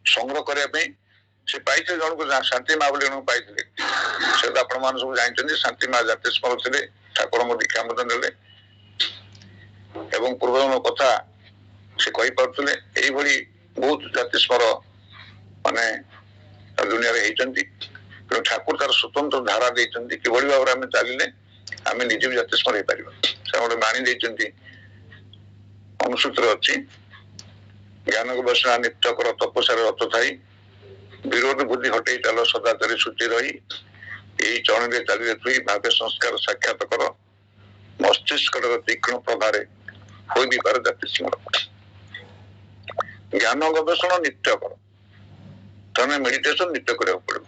ସଂଗ୍ରହ କରିବା ପାଇଁ। ସେ ପାଇଥିଲେ ଜଣକୁ, ଶାନ୍ତି ମା ବୋଲି ଜଣକୁ ପାଇଥିଲେ। ସେଟା ଆପଣ ମାନେ ସବୁ ଜାଣିଛନ୍ତି। ଶାନ୍ତି ମା ଜାତି ସ୍ମର ଥିଲେ, ଠାକୁରଙ୍କ ଦୀକ୍ଷା ମଧ୍ୟ ନେଲେ ଏବଂ ପୂର୍ବଜନ୍ମ କଥା ସେ କହିପାରୁଥିଲେ। ଏଇଭଳି ବହୁତ ଜାତି ସ୍ମର ମାନେ ଦୁନିଆରେ ହେଇଛନ୍ତି। ତେଣୁ ଠାକୁର ତାର ସ୍ୱତନ୍ତ୍ର ଧାରା ଦେଇଛନ୍ତି, କିଭଳି ଭାବରେ ଆମେ ଚାଲିଲେ ଆମେ ନିଜେ ବି ଜାତି ସ୍ମର ହେଇପାରିବା। ସେ ଗୋଟେ ବାଣୀ ଦେଇଛନ୍ତି, ଅନୁସୂତ୍ର ଅଛି, ଜ୍ଞାନ ଗବେଷଣା ନିତ୍ୟ କର ତପସ୍ୟାରେ ରତ ଥାଇ, ବିରୋଧ ବୁଦ୍ଧି ହଟେଇ ଚାଲ ସଦାଚାରୀ ସୂଚି ରହି, ଏଇ ଚରଣରେ ଚାଲିଲେ ତୁଇ ଭାବେ ସଂସ୍କାର ସାକ୍ଷାତ କର, ମସ୍ତିଷ୍କର ତୀକ୍ଷ୍ଣ ପ୍ରଭାରେ ହୋଇ ବିପାର ଜାତି ସ୍ମର। ଜ୍ଞାନ ଗବେଷଣା ନିତ୍ୟ କର, ତମେ ମେଡିଟେସନ ନିତ୍ୟ କରିବାକୁ ପଡିବ।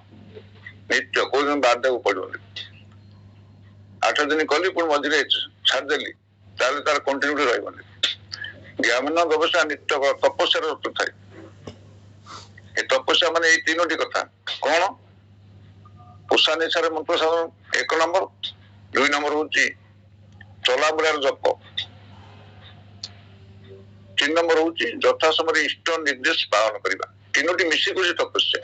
ନିତ୍ୟ କୋଉ ଦିନ ବାଦ ଦେବାକୁ ପଡିବନି। 8 ଦିନ କଲି ପୁଣି ମଝିରେ ଛାଡ଼ିଦେଲି, ତାହେଲେ ତାର କଣ୍ଟିନ୍ୟୁଟି ରହିବନି। ଜ୍ଞାନ ଗବେଷଣା ନିତ୍ୟ ତପସ୍ୟାର ରତ ଥାଏ। ଏ ତପସ୍ୟା ମାନେ ଏଇ 3ଟି କଥା। କଣ? ପୋଷା ନିଶାରେ ମନ୍ତ୍ର ସାଧନ 1 ନମ୍ବର। 2 ନମ୍ବର ହଉଛି ଚଲାବୁଲାର ଜପ। 3 ନମ୍ବର ହଉଛି ଯଥା ସମୟରେ ଇଷ୍ଟ ନିର୍ଦ୍ଦେଶ ପାଳନ କରିବା। ତିନୋଟି ମିଶିକି ହଉଛି ତପସ୍ୟା।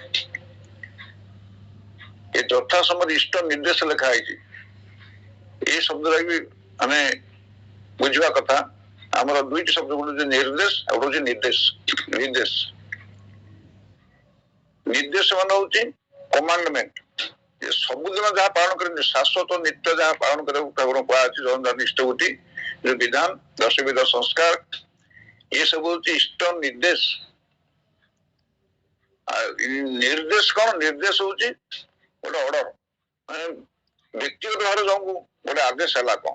ଏ ଯଥା ସମୟରେ ଇଷ୍ଟ ନିର୍ଦ୍ଦେଶ ଲେଖା ହେଇଛି। ଏ ଶବ୍ଦରେ ବି ଆମେ ବୁଝିବା କଥା। ଆମର ଦୁଇଟି ଶବ୍ଦ, ଗୋଟେ ହଉଛି ନିର୍ଦ୍ଦେଶ ଆଉ ଗୋଟେ ହଉଛି ନିର୍ଦ୍ଦେଶ। ନିର୍ଦ୍ଦେଶ ନିର୍ଦ୍ଦେଶ ମାନେ ହଉଛି କମାଣ୍ଡମେଣ୍ଟ। ସବୁଦିନ ଯାହା ପାଳନ କରନ୍ତି, ଶାଶ୍ୱତ ନିତ୍ୟ ଯାହା ପାଳନ କରିବାକୁ ଠାକୁର କୁହାଯାଇଛି, ଜଗନ୍ନାଥ ଇଷ୍ଟଭୂତି ଯୋଉ ବିଧାନ, 10 ବିଧ ସଂସ୍କାର, ଏସବୁ ହଉଛି ଇଷ୍ଟ ନିର୍ଦ୍ଦେଶ। ଆଉ ନିର୍ଦ୍ଦେଶ କଣ? ନିର୍ଦ୍ଦେଶ ହଉଛି ଗୋଟେ ଅର୍ଡର, ମାନେ ବ୍ୟକ୍ତିଗତ ଭାବରେ ଜଣକୁ ଗୋଟେ ଆଦେଶ ହେଲା କଣ,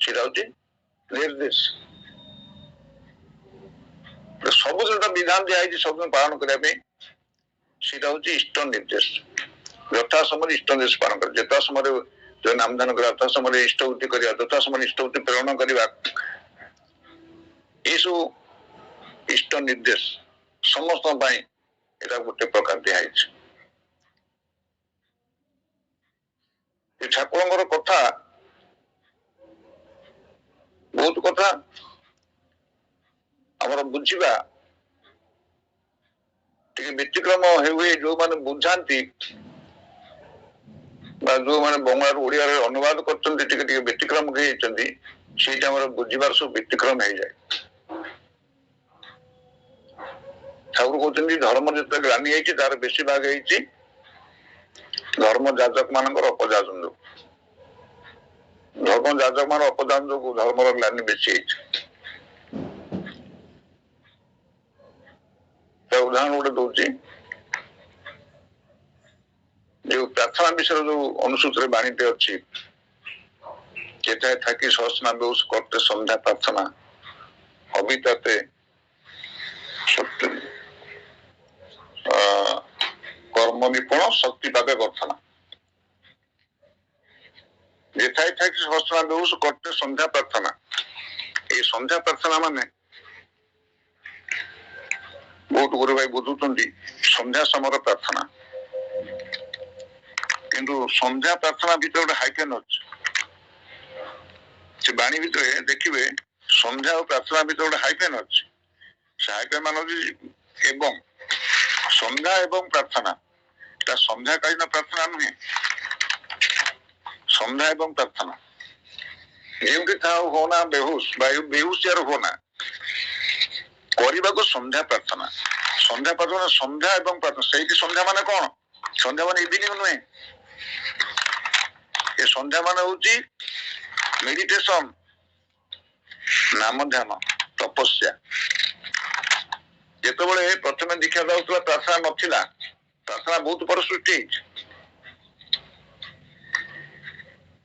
ସେଇଟା ହଉଛି ନିର୍ଦ୍ଦେଶ। ସବୁଦିନ ତ ବିଧାନ ଦିଆଯାଇଛି ସବୁଦିନ ପାଳନ କରିବା ପାଇଁ, ସେଇଟା ହଉଛି ଇଷ୍ଟ ନିର୍ଦ୍ଦେଶ। ଯଥା ସମୟରେ ଇଷ୍ଟ ନିର୍ଦ୍ଦେଶ ପାଳନ କରିବା, ଯଥା ସମୟରେ ଯୋଉ ନାମଧାନ କରିବା, ଯଥା ସମୟରେ ଇଷ୍ଟଭୂତି କରିବା, ଯଥା ସମୟରେ ଇଷ୍ଟଭୂତି ପ୍ରେରଣ କରିବା, ଏସବୁ ଇଷ୍ଟ ନିର୍ଦ୍ଦେଶ ସମସ୍ତଙ୍କ ପାଇଁ ଏଇଟା ଗୋଟେ ପ୍ରକାର ଦିଆଯାଇଛି। ଏ ଠାକୁରଙ୍କର କଥା, ବହୁତ କଥା ଆମର ବୁଝିବା ଟିକେ ବ୍ୟତିକ୍ରମ ହୁଏ। ଯୋଉମାନେ ବୁଝାନ୍ତି ବା ଯୋଉମାନେ ବଙ୍ଗଳାରୁ ଓଡିଆରେ ଅନୁବାଦ କରୁଛନ୍ତି, ଟିକେ ଟିକେ ବ୍ୟତିକ୍ରମ ହେଇଯାଇଛନ୍ତି, ସେଇଟା ଆମର ବୁଝିବାର ସବୁ ବ୍ୟତିକ୍ରମ ହେଇଯାଏ। ଠାକୁର କହୁଛନ୍ତି ଧର୍ମ ଯେତେବେଳେ ଗ୍ଲାନି ହେଇଛି, ତାର ବେଶୀ ଭାଗ ହେଇଛି ଧର୍ମ ଯାଜକ ମାନଙ୍କର ଅପଯାଚନ ଯୋଗୁ। ଧର୍ମ ଯାଜକ ମାନଙ୍କର ଅପଦାନ ଯୋଗୁ ଧର୍ମର ଗ୍ଲାନି ବେଶୀ ହେଇଛି। ତା ଉଦାହରଣ ଗୋଟେ ଦଉଛି, ଯୋଉ ପ୍ରାର୍ଥନା ବିଷୟରେ ଯୋଉ ଅନୁସୂଚିରେ ବାଣୀଟେ ଅଛି, କେଥାଏ ଥାକି ସହସ୍ନା ବେଉସ କରତେ ସନ୍ଧ୍ୟା ପ୍ରାର୍ଥନା, ଅବିତାତେ କର୍ମ ନିପୁଣ ଶକ୍ତି ପାବେ ବର୍ତ୍ତନା। ଯେଥାଇ ଥାକି ସହସ୍ନା ବେଉସ କରତେ ସନ୍ଧ୍ୟା ପ୍ରାର୍ଥନା, এই ସନ୍ଧ୍ୟା ପ୍ରାର୍ଥନା ମାନେ ବହୁତ ଗୁରୁ ଭାଇ ବୁଝୁଛନ୍ତି ସନ୍ଧ୍ୟା ସମୟର ପ୍ରାର୍ଥନା, କିନ୍ତୁ ସନ୍ଧ୍ୟା ପ୍ରାର୍ଥନା ଭିତରେ ଗୋଟେ ହାଇଟେନ୍ ଅଛି। ସେ ବାଣୀ ଭିତରେ ଦେଖିବେ ସନ୍ଧ୍ୟା ଓ ପ୍ରାର୍ଥନା ଭିତରେ ଗୋଟେ ହାଇଟେନ୍ ଅଛି। ସେ ହାଇଟେନ୍ ମାନେ ହଉଛି ଏବଂ, ସନ୍ଧ୍ୟା ଏବଂ ପ୍ରାର୍ଥନା। এটা ସନ୍ଧ୍ୟାକାଳୀନ ପ୍ରାର୍ଥନା ନୁହେଁ, ସନ୍ଧ୍ୟା ଏବଂ ପ୍ରାର୍ଥନା। ଯେଉଁଠି ଥାଉ ହୋନା ବେହୁସ ବା ବେହୁସିଆର ହୋନା, କରିବାକୁ ସନ୍ଧ୍ୟା ପ୍ରାର୍ଥନା। ସନ୍ଧ୍ୟା ପ୍ରାର୍ଥନା, ସନ୍ଧ୍ୟା ଏବଂ ପ୍ରାର୍ଥନା। ସେଇଠି ସନ୍ଧ୍ୟା ମାନେ କଣ? ସନ୍ଧ୍ୟା ମାନେ ଇଭିନିଂ ନୁହେଁ। ଏ ସନ୍ଧ୍ୟା ମାନେ ହଉଛି ମେଡିଟେସନ, ନାମ ଧ୍ୟାନ, ତପସ୍ୟା। ଯେତେବେଳେ ପ୍ରଥମେ ଦୀକ୍ଷା ଦଉଥିଲା ପ୍ରାର୍ଥନା ନଥିଲା, ପ୍ରାର୍ଥନା ବହୁତ ପରେ ସୃଷ୍ଟି ହେଇଛି,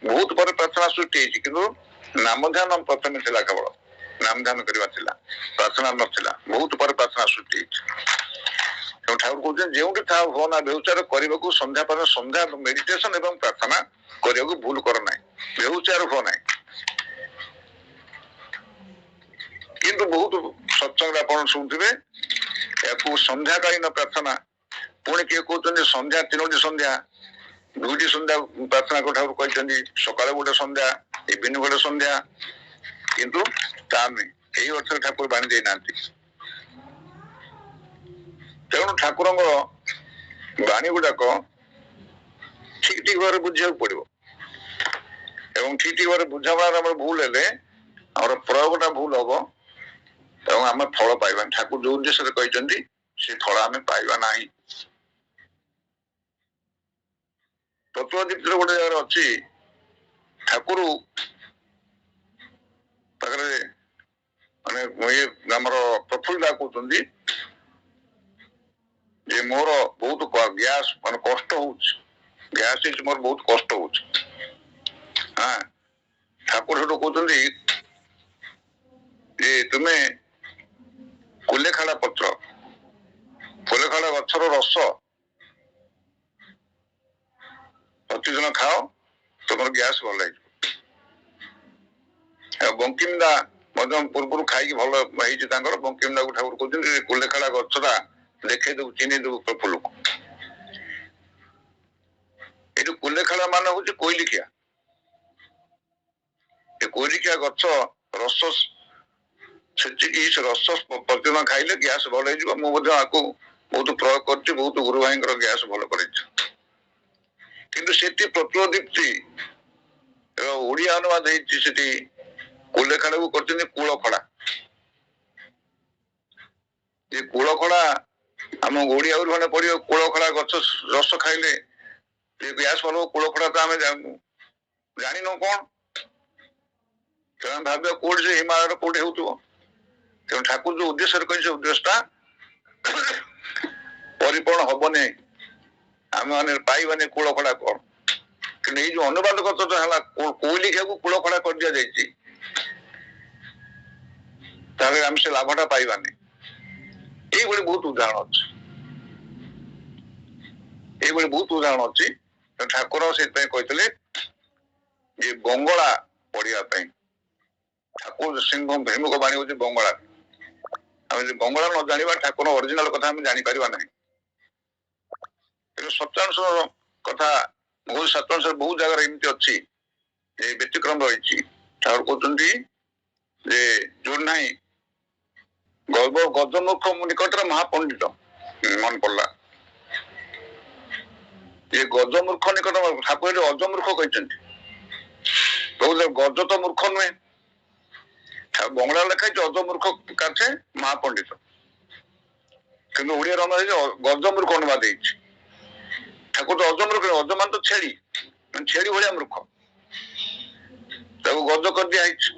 ବହୁତ ପରେ ପ୍ରାର୍ଥନା ସୃଷ୍ଟି ହେଇଛି, କିନ୍ତୁ ନାମ ଧ୍ୟାନ ପ୍ରଥମେ ଥିଲା, କେବଳ ନାମ ଧ୍ୟାନ କରିବା ଥିଲା, ପ୍ରାର୍ଥନା ନଥିଲା। ବହୁତ ପରେ ପ୍ରାର୍ଥନା ସୃଷ୍ଟି ହେଇଛି। ତେଣୁ ଠାକୁର କହୁଛନ୍ତି ଯେଉଁଠି ଥାଉ ହୋ ନା ବେହୁଚାର କରିବାକୁ ସନ୍ଧ୍ୟା ପ୍ରାର୍ଥନା, ସନ୍ଧ୍ୟା ମେଡିଟେସନ ଏବଂ ପ୍ରାର୍ଥନା କରିବାକୁ ଭୁଲ କର ନାହିଁ, ବେହୁଚାର ହୁଅ ନାହିଁ। କିନ୍ତୁ ବହୁତ ସତ୍ସଙ୍ଗରେ ଆପଣ ଶୁଣୁଥିବେ ଏହାକୁ ସନ୍ଧ୍ୟାକାଳୀନ ପ୍ରାର୍ଥନା, ପୁଣି କିଏ କହୁଛନ୍ତି ସନ୍ଧ୍ୟା 3ଟି ସନ୍ଧ୍ୟା, 2ଟି ସନ୍ଧ୍ୟା ପ୍ରାର୍ଥନା ଠାକୁର କହିଛନ୍ତି, ସକାଳେ ଗୋଟେ ସନ୍ଧ୍ୟା, ଇଭିନିଂ ଗୋଟେ ସନ୍ଧ୍ୟା, କିନ୍ତୁ ତା ନୁହେଁ, ଏଇ ଅର୍ଥରେ ଠାକୁର ବାଣୀ ଦେଇନାହାନ୍ତି। ତେଣୁ ଠାକୁରଙ୍କର ବାଣୀ ଗୁଡାକ ଠିକ ଠିକ ଭାବରେ ବୁଝିବାକୁ ପଡିବ, ଏବଂ ଠିକ ଠିକ ଭାବରେ ବୁଝାମଣାରେ ଆମର ଭୁଲ ହେଲେ ଆମର ପ୍ରୟୋଗଟା ଭୁଲ ହବ ଏବଂ ଆମେ ଫଳ ପାଇବାନି। ଠାକୁର ଯୋଉ ଉଦ୍ଦେଶ୍ୟରେ କହିଛନ୍ତି ସେ ଫଳ ଆମେ ପାଇବା ନାହିଁ। ତତ୍ତ୍ୱଦୀପ୍ତିରେ ଗୋଟେ ଜାଗାରେ ଅଛି, ଠାକୁର ପାଖରେ ମାନେ ଆମର ପ୍ରଫୁଲ୍ଲ କହୁଛନ୍ତି ଯେ ମୋର ବହୁତ ଗ୍ୟାସ ମାନେ କଷ୍ଟ ହଉଛି, ଗ୍ୟାସ ହେଇଛି, ମୋର ବହୁତ କଷ୍ଟ ହଉଛି। ହଁ, ଠାକୁର ସେଠୁ କହୁଛନ୍ତି ଯେ ତୁମେ କୁଲେଖାଡ଼ା ପତ୍ର, କୁଲେଖାଡ଼ା ଗଛର ରସ ପ୍ରତିଦିନ ଖାଅ, ତମର ଗ୍ୟାସ ଭଲ ହେଇଯିବ। ଆଉ ବଙ୍କିମଦା ମଧ୍ୟ ପୂର୍ବରୁ ଖାଇକି ଭଲ ହେଇଛି ତାଙ୍କର। ବଙ୍କିମଦାକୁ ଠାକୁର କହୁଛନ୍ତି କୁଲେଖାଡ଼ା ଗଛଟା ଦେଖେଇ ଦବୁ, ଚିହ୍ନି ଦବୁ ପ୍ରଫୁଲ୍ଲକୁ। ଏଠୁ କୁଲେଖାଳା ମାନେ ହଉଛି କୋଇଲିଖିଆ। ଏ କୋଇଲିଖିଆ ଗଛ ରସ ଛେଚିକି ସେ ରସ ପ୍ରତିଦିନ ଖାଇଲେ ଗ୍ୟାସ ଭଲ ହେଇଯିବ। ମୁଁ ମଧ୍ୟ ଆକୁ ବହୁତ ପ୍ରୟୋଗ କରିଛି, ବହୁତ ଗୁରୁ ଭାଇଙ୍କର ଗ୍ୟାସ ଭଲ କରିଛି। କିନ୍ତୁ ସେଠି ପ୍ରଚୁର ଦୀପ୍ତି ଓଡିଆ ଅନୁବାଦ ହେଇଛି, ସେଠି କୁଲେଖାଳାକୁ କରିଛନ୍ତି କୂଳଖଳା। ଏ କୂଳଖଳା ଆମ ଓଡିଆ ମାନେ ପଢିବ, କୂଳଖଳା ଗଛ ରସ ଖାଇଲେ ଗ୍ୟାସ ଭଲ। କୂଳଖଳା ତ ଆମେ ଜାଣିନୁ କଣ, ତେଣୁ ଭାବିବା କୋଉଠି ସେ ହିମାଳୟର କୋଉଠି ହେଉଥିବ। ତେଣୁ ଠାକୁର ଯୋଉ ଉଦ୍ଦେଶ୍ୟରେ କହିଛି, ସେ ଉଦ୍ଦେଶ୍ୟଟା ପରିପୂର୍ଣ୍ଣ ହବନି, ଆମେ ମାନେ ପାଇବାନି କୂଳଖଳା କଣ। କିନ୍ତୁ ଏଇ ଯୋଉ ଅନୁବାଦ କଥା ହେଲା, କୋଇଲିଖିଆକୁ କୂଳଖଳା କରିଦିଆଯାଇଛି, ତାହେଲେ ଆମେ ସେ ଲାଭଟା ପାଇବାନି। ଏଇଭଳି ବହୁତ ଉଦାହରଣ ଅଛି, ଏଇଭଳି ବହୁତ ଉଦାହରଣ ଅଛି। ଠାକୁର ସେଥିପାଇଁ କହିଥିଲେ ଯେ ବଙ୍ଗଳା ପଢିବା ପାଇଁ। ଠାକୁର ସିଂହ ଭୀମୁକ ବାଣୀ ହଉଛି ବଙ୍ଗଳା। ଆମେ ଯଦି ବଙ୍ଗଳା ନ ଜାଣିବା, ଠାକୁର ଅରିଜିନାଲ କଥା ଆମେ ଜାଣିପାରିବା ନାହିଁ। ତେଣୁ ସତ୍ୟାଂଶର କଥା ବହୁତ ସତ୍ୟାଂଶ ବହୁତ ଜାଗାରେ ଏମିତି ଅଛି ଯେ ବ୍ୟତିକ୍ରମ ରହିଛି। ଠାକୁର କହୁଛନ୍ତି ଯେ ଯୋଉ ନାହିଁ ଗଜମୁଖ ନିକଟରେ ମହାପଣ୍ଡିତ, ମନେ ପଡିଲା ଯେ ଗଜମୂର୍ଖ ନିକଟ। ଠାକୁର ଅଜମୂର୍ଖ କହିଛନ୍ତି, ଗଜ ତ ମୂର୍ଖ ନୁହେଁ। ବଙ୍ଗଳା ଲେଖା ହେଇଛି ଅଜମୂର୍ଖ କାଛେ ମହାପଣ୍ଡିତ, କିନ୍ତୁ ଓଡିଆର ଅନୁବାଦ ହେଇଛି ଗଜମୂର୍ଖ ଅନୁବାଦ ହେଇଛି। ଠାକୁର ତ ଅଜମୂର୍ଖ, ଅଜମାନ ତ ଛେଳି, ଛେଳି ଭଳିଆ ମୂର୍ଖ, ତାକୁ ଗଜ କରିଦିଆ ହେଇଛି।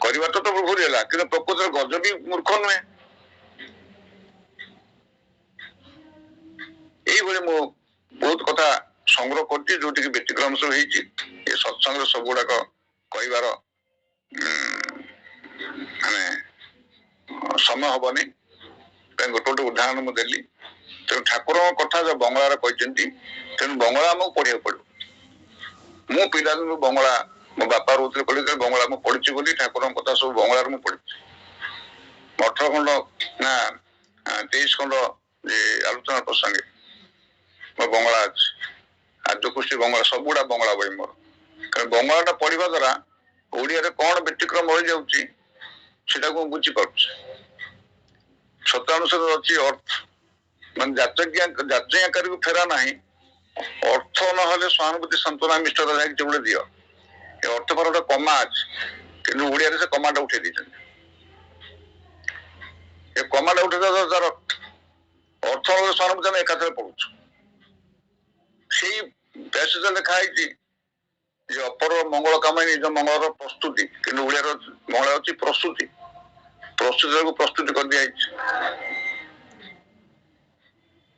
କରିବାଟା ତ ଭୁଲ ହେଲା, କିନ୍ତୁ ପ୍ରକୃତରେ ଗଜ ବି ମୂର୍ଖ ନୁହେଁ। ଏଇଭଳି ମୁଁ ବହୁତ କଥା ସଂଗ୍ରହ କରୁଛି, ଯୋଉଠିକି ବ୍ୟତିକ୍ରମ ସବୁ ହେଇଛି। ଏ ସତ୍ସଙ୍ଗରେ ସବୁ ଗୁଡାକ କହିବାର ମାନେ ସମୟ ହବନି, ଗୋଟେ ଗୋଟେ ଉଦାହରଣ ମୁଁ ଦେଲି। ତେଣୁ ଠାକୁରଙ୍କ କଥା ଯୋଉ ବଙ୍ଗଳାରେ କହିଛନ୍ତି, ତେଣୁ ବଙ୍ଗଳା ଆମକୁ ପଢିବାକୁ ପଡିବ। ମୁଁ ପିଲାଦିନୁ ବଙ୍ଗଳା, ମୋ ବାପା ରହୁଥିଲେ କହିଲେ ବଙ୍ଗଳା ମୁଁ ପଢିଛି ବୋଲି ଠାକୁରଙ୍କ କଥା ସବୁ ବଙ୍ଗଳାରେ ମୁଁ ପଢିଛି। 18 ଖଣ୍ଡ ନା 23 ଖଣ୍ଡ ଯେ ଆଲୋଚନା ପ୍ରସଙ୍ଗେ ମୋ ବଙ୍ଗଳା ଅଛି। ଆର୍ଯ୍ୟକୃଷ୍ଟି ବଙ୍ଗଳା, ସବୁଗୁଡା ବଙ୍ଗଳା ବହି ମୋର। କାରଣ ବଙ୍ଗଳାଟା ପଢିବା ଦ୍ୱାରା ଓଡିଆରେ କଣ ବ୍ୟତିକ୍ରମ ରହିଯାଉଛି ସେଟାକୁ ମୁଁ ବୁଝିପାରୁଛି। ସତ୍ୟାନୁସାରେ ଅଛି ଅର୍ଥ, ମାନେ ଯାଚଜ୍ଞାକାରୀକୁ ଫେରା ନାହିଁ। ଅର୍ଥ ନହେଲେ ସହାନୁଭୂତି ସାନ୍ତ୍ୱନା ମିଷ୍ଟତା ଯାଇକି ଗୋଟେ ଦିଅ। ଏ ଅର୍ଥ પર ଗୋଟେ କମା ଅଛି, କିନ୍ତୁ ଓଡିଆରେ ସେ କମାଟା ଉଠେଇ ଦେଇଛନ୍ତି। ଏ କମାଟା ଉଠେଇଦେବା ତାର ଅର୍ଥ ନହେଲେ ସହାନୁଭୂତି ଆମେ ଏକାଥରେ ପଢୁଛୁ। ସେଇ ପ୍ୟାସେଜ ଲେଖା ହେଇଛି ଯେ ଅପର ମଙ୍ଗଳ କାମାଇ ନିଜ ମଙ୍ଗଳର ପ୍ରସ୍ତୁତି, କିନ୍ତୁ ଓଡିଆର ମଙ୍ଗଳ ଅଛି ପ୍ରସ୍ତୁତି। ପ୍ରସ୍ତୁତିକୁ ପ୍ରସ୍ତୁତି କରିଦିଆଯାଇଛି।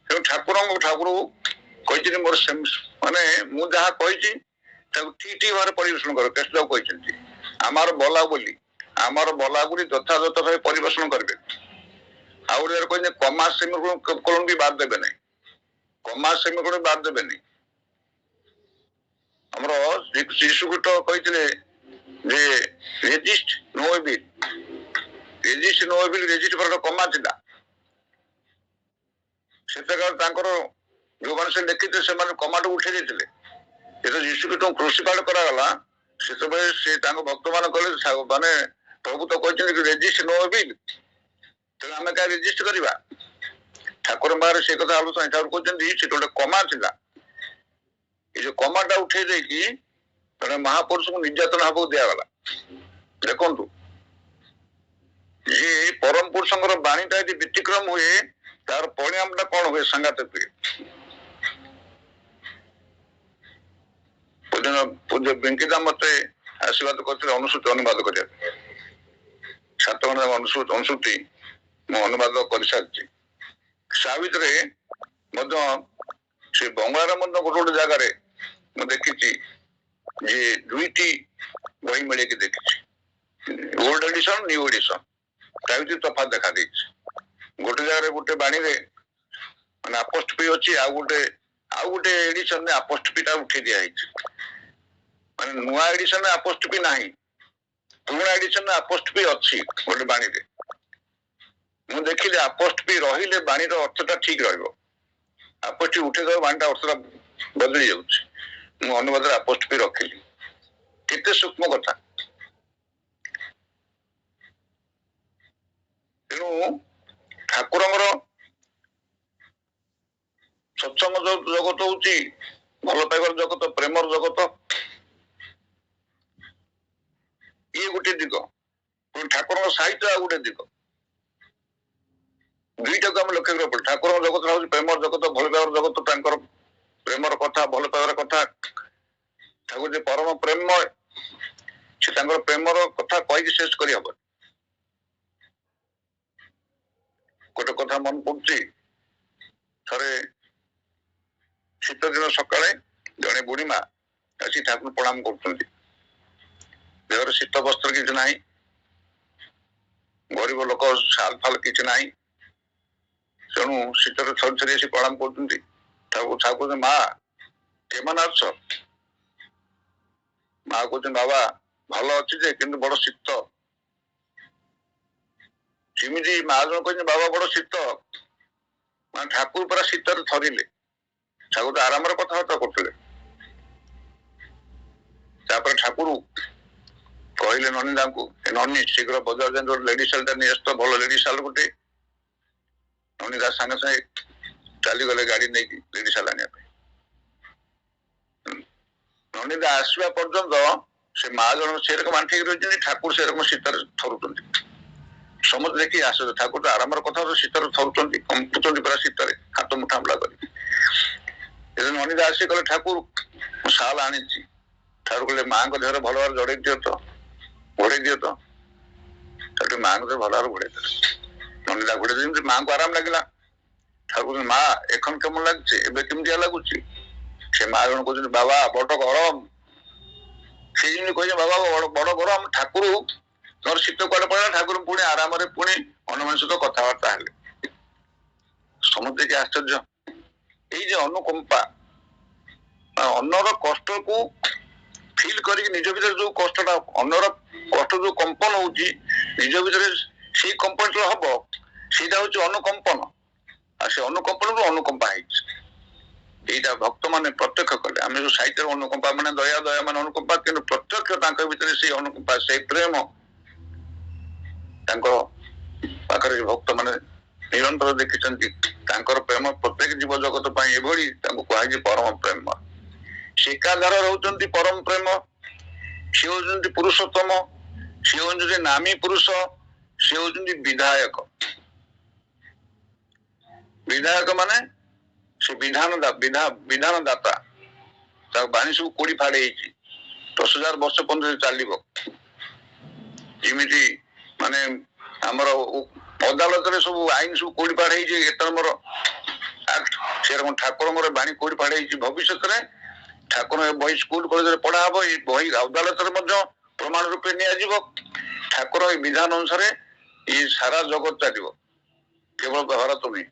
ତେଣୁ ଠାକୁର କହିଛନ୍ତି ମୋର ମାନେ ମୁଁ ଯାହା କହିଛି ତାକୁ ଠିକ ଭାବରେ ପରିବେଷଣ କର। କେଶବ କହିଛନ୍ତି ଆମର ବଲା ବୋଲି ଯଥାଯଥ ଭାବେ ପରିବେଷଣ କରିବେ। ଆଉ ଗୋଟେ କହିଲେ କମା ସେମିକୋଲନ ବି ବାଦ ଦେବେ ନାହିଁ, କମା ସେମିକୋଲନ ବାଦ ଦେବେନି। ଆମର ଶ୍ରୀଶୁକୁଟ କହିଥିଲେ ଯେ resist no evil, resist no evil, resist ପରେ କମା ଥିଲା। ସେତେବେଳେ ତାଙ୍କର ଯୋଉମାନେ ସେ ଲେଖିଥିଲେ ସେମାନେ କମାଟାକୁ ଉଠେଇ ଦେଇଥିଲେ। ଯେତେବେଳେ ଯୀଶୁଖ୍ରୀଷ୍ଟଙ୍କୁ କ୍ରୁସିଫାଇଡ୍ କରାଗଲା, ସେତେବେଳେ ସେ ତାଙ୍କ ଭକ୍ତ ମାନେ କହିଲେ ମାନେ ପ୍ରଭୁ ତ କହିଛନ୍ତି ରେଜିଷ୍ଟ ନୋ ଏବିଲ୍, ତେଣୁ ଆମେ କାହିଁ ରେଜିଷ୍ଟ କରିବା। ଠାକୁରଙ୍କ ପାଖରେ ସେ କଥା ଆଲୋଚନା। ଠାକୁର କହୁଛନ୍ତି ସେଠି ଗୋଟେ କମା ଥିଲା, ଏ ଯୋଉ କମାଟା ଉଠେଇ ଦେଇକି ଜଣେ ମହାପୁରୁଷଙ୍କୁ ନିର୍ଯାତନା ହବାକୁ ଦିଆଗଲା। ଦେଖନ୍ତୁ ଯେ ପରମ ପୁରୁଷଙ୍କର ବାଣୀଟା ଯଦି ବ୍ୟତିକ୍ରମ ହୁଏ, ତାର ପରିଣାମଟା କଣ ହୁଏ? ସାଂଘାତିକ ହୁଏ। ପୂଜ୍ୟ ବେଙ୍କିଦା ମତେ ଆଶୀର୍ବାଦ କରିଥିଲେ ଅନୁସୂତି ଅନୁବାଦ କରିବା ପାଇଁ। 7 ଖଣ୍ଡ ଅନୁସୂତି ମୁଁ ଅନୁବାଦ କରିସାରିଛି। ତା ଭିତରେ ମଧ୍ୟ ସେ ବଙ୍ଗଳାରେ ମଧ୍ୟ ଗୋଟେ ଗୋଟେ ଜାଗାରେ ମୁଁ ଦେଖିଛି ଯେ 2ଟି ବହି ମିଳେଇକି ଦେଖିଛି, ଓଲ୍ଡ ଏଡିସନ, ନ୍ୟୁ ଏଡିସନ। ତା ଭିତରେ ତଫାତ ଦେଖା ଦେଇଛି। ଗୋଟେ ଜାଗାରେ ଗୋଟେ ବାଣୀରେ ମାନେ ଆପୋଷ୍ଟ୍ରୋଫି ଅଛି, ଆଉ ଗୋଟେ ଏଡିସନରେ ଆପୋଷ୍ଟ୍ରୋଫିଟା ଉଠେଇ ଦିଆଯାଇଛି। ମାନେ ନୂଆ ଏଡିସନରେ ଆପୋଷ୍ଟ୍ରୋଫି ନାହିଁ, ପୁରୁଣା ଏଡିସନରେ ଆପୋଷ୍ଟ୍ରୋଫି ଅଛି ଗୋଟେ ବାଣୀରେ। ମୁଁ ଦେଖିଲି ଆପୋଷ୍ଟ୍ରୋଫି ରହିଲେ ବାଣୀର ଅର୍ଥଟା ଠିକ ରହିବ। ଆପୋଷ୍ଟ୍ରୋଫି ଉଠେଇଦେବ ବାଣୀଟା ଅର୍ଥଟା ବଦଳି ଯାଉଛି। ମୁଁ ଅନୁବାଦରେ ଆପୋଷ୍ଟ୍ରୋଫି ରଖିଲି। କେତେ ସୂକ୍ଷ୍ମ କଥା। ତେଣୁ ଠାକୁରଙ୍କର ସତ୍ସଙ୍ଗ ଜଗତ ହଉଛି ଭଲ ପାଇବାର ଜଗତ, ପ୍ରେମର ଜଗତ। ଇଏ ଗୋଟେ ଦିଗ, ଠାକୁରଙ୍କ ସାହିତ୍ୟ ଆଉ ଗୋଟେ ଦିଗ। ଦୁଇଟାକୁ ଆମେ ଲକ୍ଷ୍ୟ କରିବାକୁ ପଡେ। ଠାକୁରଙ୍କ ଜଗତ ହଉଛି ପ୍ରେମର ଜଗତ, ଭଲ ପାଇବାର ଜଗତ। ତାଙ୍କର ପ୍ରେମର କଥା, ଭଲ ପାଇବାର କଥା। ଠାକୁର ଯେ ପରମ ପ୍ରେମମୟ, ସେ ତାଙ୍କର ପ୍ରେମର କଥା କହିକି ଶେଷ କରିହବନି। ଗୋଟେ କଥା ମନେ ପଡୁଛି, ଥରେ ଶୀତ ଦିନ ସକାଳେ ଜଣେ ବୁଢୀ ମା ଆସି ଠାକୁର ପ୍ରଣାମ କରୁଛନ୍ତି। ଦେହରେ ଶୀତ ବସ୍ତ୍ର କିଛି ନାହିଁ, ଗରିବ ଲୋକ, ଶାଲ ଫାଲ କିଛି ନାହିଁ। ତେଣୁ ଶୀତରେ ଥରି ଥରି ଆସି ପ୍ରଣାମ କରୁଛନ୍ତି। ଠାକୁର ମା କେମାନେ ଅଛ? ମା କହୁଛନ୍ତି ବାବା ଭଲ ଅଛି ଯେ, କିନ୍ତୁ ବଡ ଶୀତ। ସେମିତି ମା ଜଣ କହିଛନ୍ତି ବାବା ବଡ ଶୀତ, ମାନେ ଠାକୁର ପୁରା ଶୀତରେ ଥରିଲେ। ଠାକୁର ଆରାମରେ କଥାବାର୍ତ୍ତା କରୁଥିଲେ। ତାପରେ ଠାକୁର କହିଲେ ନନିଦାଙ୍କୁ, ନନି ଶୀଘ୍ର ବଜାର ଯାଇ ଗୋଟେ ଲେଡି ଶାଲଟା ନେଇ ଆସିତ, ଭଲ ଲେଡି ଶାଲ ଗୋଟେ। ନନିଦା ସାଙ୍ଗେ ସାଙ୍ଗେ ଚାଲିଗଲେ ଗାଡି ନେଇକି ଲେଡି ଶାଲ ଆଣିବା ପାଇଁ। ନନିଦା ଆସିବା ପର୍ଯ୍ୟନ୍ତ ସେ ମା ଜଣ ସେରକମ ଆଣ୍ଠିକି ରହିଛନ୍ତି, ଠାକୁର ସେରକମ ଶୀତରେ ଥରୁଛନ୍ତି। ସମସ୍ତେ ଦେଖି ଆସୁଛନ୍ତି, ଠାକୁର ତ ଆରାମର କଥା, ଶୀତରେ ଥରୁଛନ୍ତି, କମ୍ପୁଛନ୍ତି ପୁରା ଶୀତରେ, ହାତ ମୁଠା ମୁଠା କରି। ନନିଦା ଆସି କହିଲେ ଠାକୁର ମୁଁ ଶାଲ ଆଣିଛି। ଠାକୁର କହିଲେ ମାଙ୍କ ଦେହରେ ଭଲ ଭାବରେ ଜଡେଇ ଦିଅ ତ, ଘୋଡେଇ ଦିଅ ତ। ତାକୁ ମାଙ୍କ ଦେହରେ ଭଲ ଭାବରେ ଘୋଡେଇ ଦେଲେ। ନନିଦା ଘୋଡେଇ ଯେମିତି ମାଙ୍କୁ ଆରାମ ଲାଗିଲା। ଠାକୁର ମା এখন କେମନ ଲାଗୁଛି, ଏବେ କେମିତିଆ ଲାଗୁଛି? ସେ ମା ଜଣ କହୁଛନ୍ତି ବାବା ବଡ ଗରମ। ସେ ଯେମିତି କହିଲେ ବାବା ବଡ ଗରମ। ଠାକୁର ତମର ଶୀତ କୁଆଡେ ପଡିଲା? ଠାକୁର ପୁଣି ଆରାମରେ ପୁଣି ହନୁମାନ ସହିତ କଥାବାର୍ତ୍ତା ହେଲେ। ସମସ୍ତେ କି ଆଶ୍ଚର୍ଯ୍ୟ। ଏଇ ଯେ ଅନୁକମ୍ପା, ଅନ୍ୟର କଷ୍ଟକୁ ଫିଲ୍ କରିକି ନିଜ ଭିତରେ ଯୋଉ କଷ୍ଟଟା, ଅନ୍ୟର କଷ୍ଟ ଯୋଉ କମ୍ପନ ହଉଛି ନିଜ ଭିତରେ, ସେଇ କମ୍ପନଟା ହବ, ସେଇଟା ହଉଛି ଅନୁକମ୍ପନ। ଆଉ ସେ ଅନୁକମ୍ପନରୁ ଅନୁକମ୍ପା ହେଇଛି। ଏଇଟା ଭକ୍ତ ମାନେ ପ୍ରତ୍ୟକ୍ଷ କଲେ। ଆମେ ଯୋଉ ସାହିତ୍ୟରେ ଅନୁକମ୍ପା ମାନେ ଦୟା, ଦୟା ମାନେ ଅନୁକମ୍ପା, କିନ୍ତୁ ପ୍ରତ୍ୟକ୍ଷ ତାଙ୍କ ଭିତରେ ସେଇ ଅନୁକମ୍ପା, ସେଇ ପ୍ରେମ ତାଙ୍କ ପାଖରେ ଭକ୍ତ ମାନେ ନିରନ୍ତର ଦେଖିଛନ୍ତି। ତାଙ୍କର ପ୍ରେମ ପ୍ରତ୍ୟେକ ଜୀବ ଜଗତ ପାଇଁ ଏଭଳି, ତାଙ୍କୁ କୁହାଯାଇଛି ପରମ ପ୍ରେମ। ସେ ଏକାଧାର ରହୁଛନ୍ତି ପରମ ପ୍ରେମ। ସେ ହଉଛନ୍ତି ପୁରୁଷୋତ୍ତମ, ସେ ହଉଛନ୍ତି ନାମୀ ପୁରୁଷ, ସେ ହଉଛନ୍ତି ବିଧାୟକ। ବିଧାୟକ ମାନେ ସେ ବିଧାନ ଦାତା। ତାର ବାଣୀ ସବୁ କୋଡି ଫାଡି ହେଇଛି, 10,000 ବର୍ଷ ପର୍ଯ୍ୟନ୍ତ ଚାଲିବ। ଯେମିତି ମାନେ ଆମର ଅଦାଲତରେ ସବୁ ଆଇନ ସବୁ କୋଡି ପାଡ ହେଇଛି, ଏତେ ଆମର ଆକ୍ଟ, ସେରକମ ଠାକୁରଙ୍କର ବାଣୀ କୋଡି ପାଡ ହେଇଛି। ଭବିଷ୍ୟତରେ ଠାକୁର ବହି ସ୍କୁଲ କଲେଜରେ ପଢା ହବ। ଏଇ ବହି ଅଦାଲତରେ ମଧ୍ୟ ପ୍ରମାଣ ରୂପେ ନିଆଯିବ। ଠାକୁର ଏଇ ବିଧାନ ଅନୁସାରେ ଏଇ ସାରା ଜଗତ ଚାଲିବ, କେବଳ ଭାରତ ନୁହେଁ।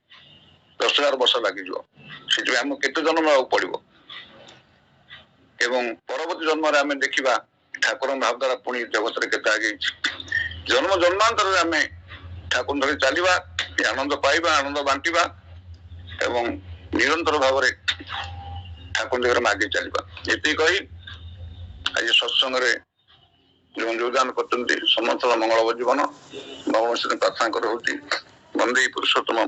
10,000 ବର୍ଷ ଲାଗିଯିବ। ସେଥିପାଇଁ ଆମକୁ କେତେ ଜନ୍ମ ନେବାକୁ ପଡିବ, ଏବଂ ପରବର୍ତ୍ତୀ ଜନ୍ମରେ ଆମେ ଦେଖିବା ଠାକୁରଙ୍କ ଭାବ ଦ୍ୱାରା ପୁଣି ଜଗତରେ କେତେ ଆଗେଇଛି। ଜନ୍ମ ଜନ୍ମାନ୍ତରରେ ଆମେ ଠାକୁର ଧରି ଚାଲିବା, ଆନନ୍ଦ ପାଇବା, ଆନନ୍ଦ ବାଣ୍ଟିବା, ଏବଂ ନିରନ୍ତର ଭାବରେ ଠାକୁର ଦିଗରେ ଆଗେଇ ଚାଲିବା। ଏତିକି କହି ଆଜି ସତ୍ସଙ୍ଗରେ ଯେଉଁ ଯୋଗଦାନ କରୁଛନ୍ତି ସମସ୍ତଙ୍କ ମଙ୍ଗଳ ଜୀବନ ଭଗବାନ ସହିତ ପ୍ରାର୍ଥନା କରା ହଉଛି। ବନ୍ଦେ ପୁରୁଷୋତ୍ତମ,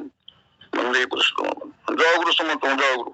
ବନ୍ଦେ ପୁରୁଷୋତ୍ତମ। ଜୟ ଗୁରୁ ସମସ୍ତଙ୍କୁ, ଜୟ ଗୁରୁ।